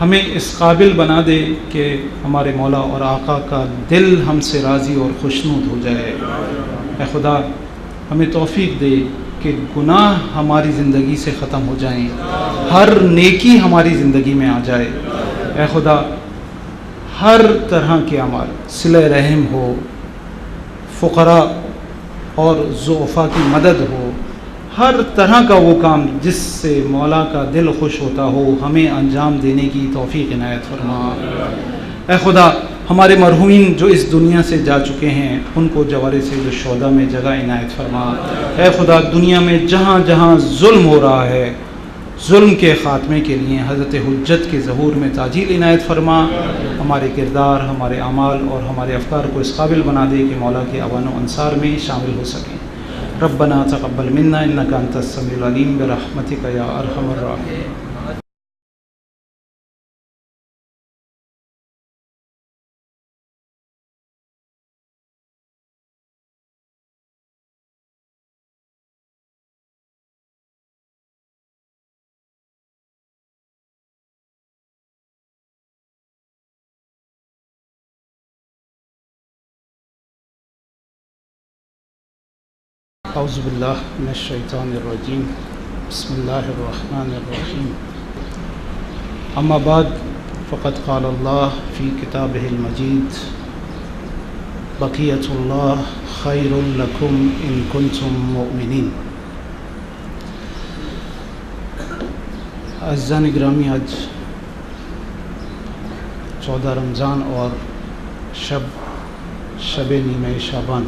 ہمیں اس قابل بنا دے کہ ہمارے مولا اور آقا کا دل ہم سے راضی اور خوشنود ہو جائے۔ اے خدا ہمیں توفیق دے کہ گناہ ہماری زندگی سے ختم ہو جائیں، ہر نیکی ہماری زندگی میں آ جائے۔ اے خدا ہر طرح کے اعمال، صلہ رحم ہو، فقراء اور ضعفاء کی مدد ہو، ہر طرح کا وہ کام جس سے مولا کا دل خوش ہوتا ہو، ہمیں انجام دینے کی توفیق عنایت فرما۔ اے خدا ہمارے مرحومین جو اس دنیا سے جا چکے ہیں ان کو جوار سید الشہداء میں جگہ عنایت فرما۔ اے خدا دنیا میں جہاں جہاں ظلم ہو رہا ہے، ظلم کے خاتمے کے لیے حضرت حجت کے ظہور میں تعجیل عنایت فرما۔ ہمارے کردار، ہمارے اعمال اور ہمارے افکار کو اس قابل بنا دے کہ مولا کے اعوان و انصار میں شامل ہو سکیں۔ ربنا تقبل منا انک انت السمیع العلیم برحمتک یا ارحم الراحمین۔ اعوذ باللہ من الشیطان الرجیم، بسم اللہ الرحمن الرحیم۔ اما بعد فقد قال اللہ فی کتابہ المجید، بقیۃ اللہ خیر لکم ان کنتم مؤمنین۔ عزیزان گرامی، آج 14 رمضان اور شب نیمہ شعبان،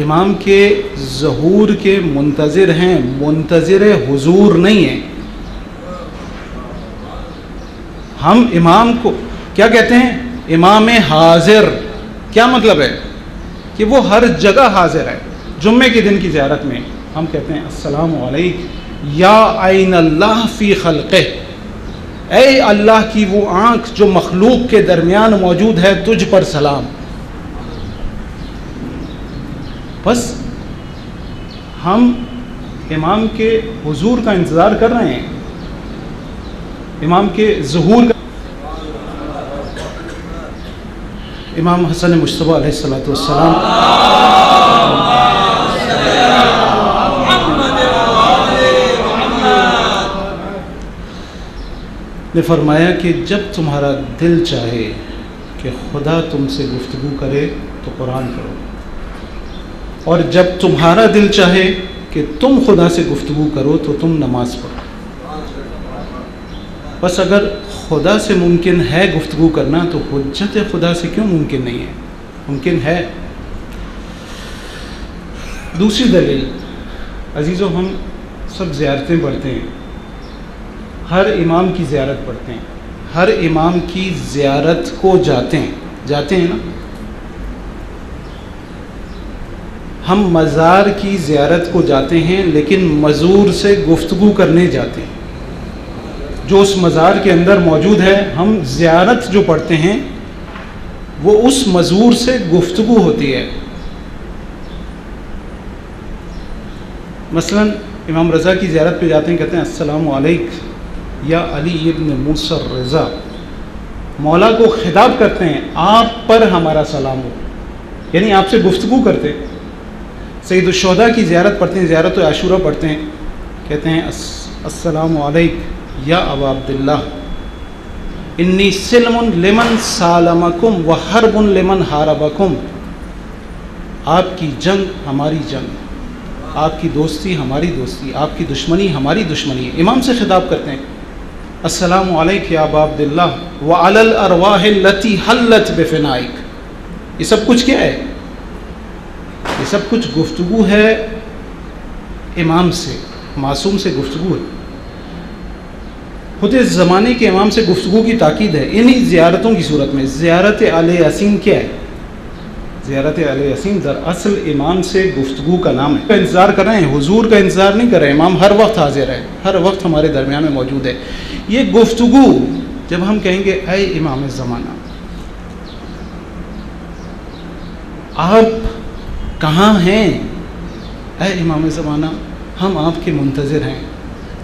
امام کے ظہور کے منتظر ہیں، منتظر حضور نہیں ہیں۔ ہم امام کو کیا کہتے ہیں؟ امام حاضر۔ کیا مطلب ہے؟ کہ وہ ہر جگہ حاضر ہے۔ جمعے کے دن کی زیارت میں ہم کہتے ہیں السلام علیکم یا عین اللہ فی خلقہ، اے اللہ کی وہ آنکھ جو مخلوق کے درمیان موجود ہے، تجھ پر سلام۔ بس ہم امام کے حضور کا انتظار کر رہے ہیں، امام کے ظہور کا۔ امام حسن مجتبیٰ علیہ الصلوۃ والسلام نے فرمایا کہ جب تمہارا دل چاہے کہ خدا تم سے گفتگو کرے تو قرآن پڑھو، اور جب تمہارا دل چاہے کہ تم خدا سے گفتگو کرو تو تم نماز پڑھو۔ بس اگر خدا سے ممکن ہے گفتگو کرنا تو حجت خدا سے کیوں ممکن نہیں ہے؟ ممکن ہے۔ دوسری دلیل، عزیزو، ہم سب زیارتیں پڑھتے ہیں، ہر امام کی زیارت پڑھتے ہیں، ہر امام کی زیارت کو جاتے ہیں نا۔ ہم مزار کی زیارت کو جاتے ہیں لیکن مزور سے گفتگو کرنے جاتے ہیں، جو اس مزار کے اندر موجود ہے۔ ہم زیارت جو پڑھتے ہیں وہ اس مزور سے گفتگو ہوتی ہے۔ مثلا امام رضا کی زیارت پہ جاتے ہیں، کہتے ہیں السلام علیکم یا علی ابن موسیٰ الرضا، مولا کو خطاب کرتے ہیں آپ پر ہمارا سلام ہو، یعنی آپ سے گفتگو کرتے ہیں۔ سید الشہداء کی زیارت پڑھتے ہیں، زیارت عاشورہ پڑھتے ہیں، کہتے ہیں السلام علیکم یا ابا عبداللہ انی سلم لمن سالمکم و حرب لمن حاربکم، آپ کی جنگ ہماری جنگ، آپ کی دوستی ہماری دوستی، آپ کی دشمنی ہماری دشمنی۔ امام سے خطاب کرتے ہیں السلام علیک یا ابا عبداللہ وعلی الارواح التی حلت بفنائک۔ یہ سب کچھ کیا ہے؟ یہ سب کچھ گفتگو ہے امام سے، معصوم سے گفتگو ہے، خود اس زمانے کے امام سے گفتگو کی تاکید ہے انہی زیارتوں کی صورت میں۔ زیارت اہل یاسین کیا ہے؟ زیارت اہل یاسین دراصل امام سے گفتگو کا نام ہے۔ انتظار کر رہے ہیں، حضور کا انتظار نہیں کر رہے ہیں۔ امام ہر وقت حاضر ہے، ہر وقت ہمارے درمیان میں موجود ہے۔ یہ گفتگو جب ہم کہیں گے اے امام زمانہ آپ کہاں ہیں، اے امام زمانہ ہم آپ کے منتظر ہیں،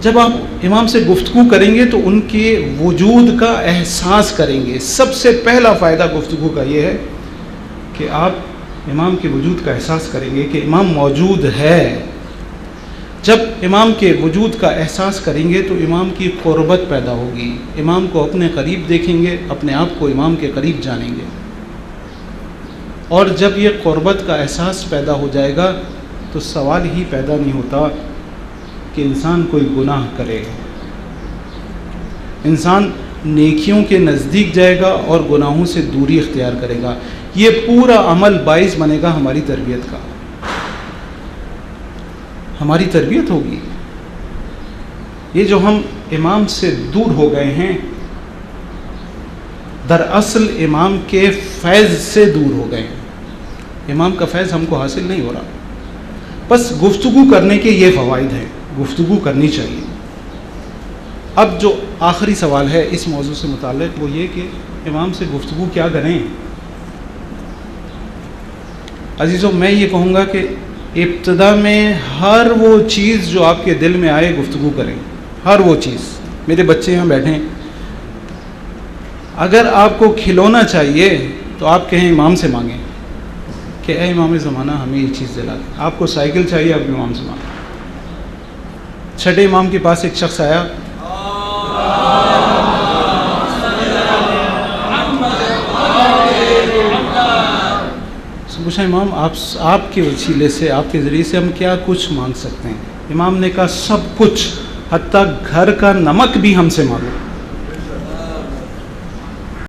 جب آپ امام سے گفتگو کریں گے تو ان کے وجود کا احساس کریں گے۔ سب سے پہلا فائدہ گفتگو کا یہ ہے کہ آپ امام کے وجود کا احساس کریں گے کہ امام موجود ہے۔ جب امام کے وجود کا احساس کریں گے تو امام کی قربت پیدا ہوگی، امام کو اپنے قریب دیکھیں گے، اپنے آپ کو امام کے قریب جانیں گے، اور جب یہ قربت کا احساس پیدا ہو جائے گا تو سوال ہی پیدا نہیں ہوتا کہ انسان کوئی گناہ کرے۔ انسان نیکیوں کے نزدیک جائے گا اور گناہوں سے دوری اختیار کرے گا۔ یہ پورا عمل باعث بنے گا ہماری تربیت کا، ہماری تربیت ہوگی۔ یہ جو ہم امام سے دور ہو گئے ہیں، دراصل امام کے فیض سے دور ہو گئے ہیں۔ امام کا فیض ہم کو حاصل نہیں ہو رہا۔ بس گفتگو کرنے کے یہ فوائد ہیں، گفتگو کرنی چاہیے۔ اب جو آخری سوال ہے اس موضوع سے متعلق وہ یہ کہ امام سے گفتگو کیا کریں۔ عزیزوں، میں یہ کہوں گا کہ ابتدا میں ہر وہ چیز جو آپ کے دل میں آئے گفتگو کریں، ہر وہ چیز۔ میرے بچے یہاں بیٹھے ہیں، اگر آپ کو کھلونا چاہیے تو آپ کہیں امام سے مانگیں کہ اے امام زمانہ ہمیں یہ چیز دلا دیں۔ آپ کو سائیکل چاہیے، آپ امام سے مانگیں۔ چھٹے امام کے پاس ایک شخص آیا، پوچھا امام آپ کے وسیلے سے، آپ کے ذریعے سے ہم کیا کچھ مانگ سکتے ہیں؟ امام نے کہا سب کچھ، حتیٰ گھر کا نمک بھی ہم سے مانگو۔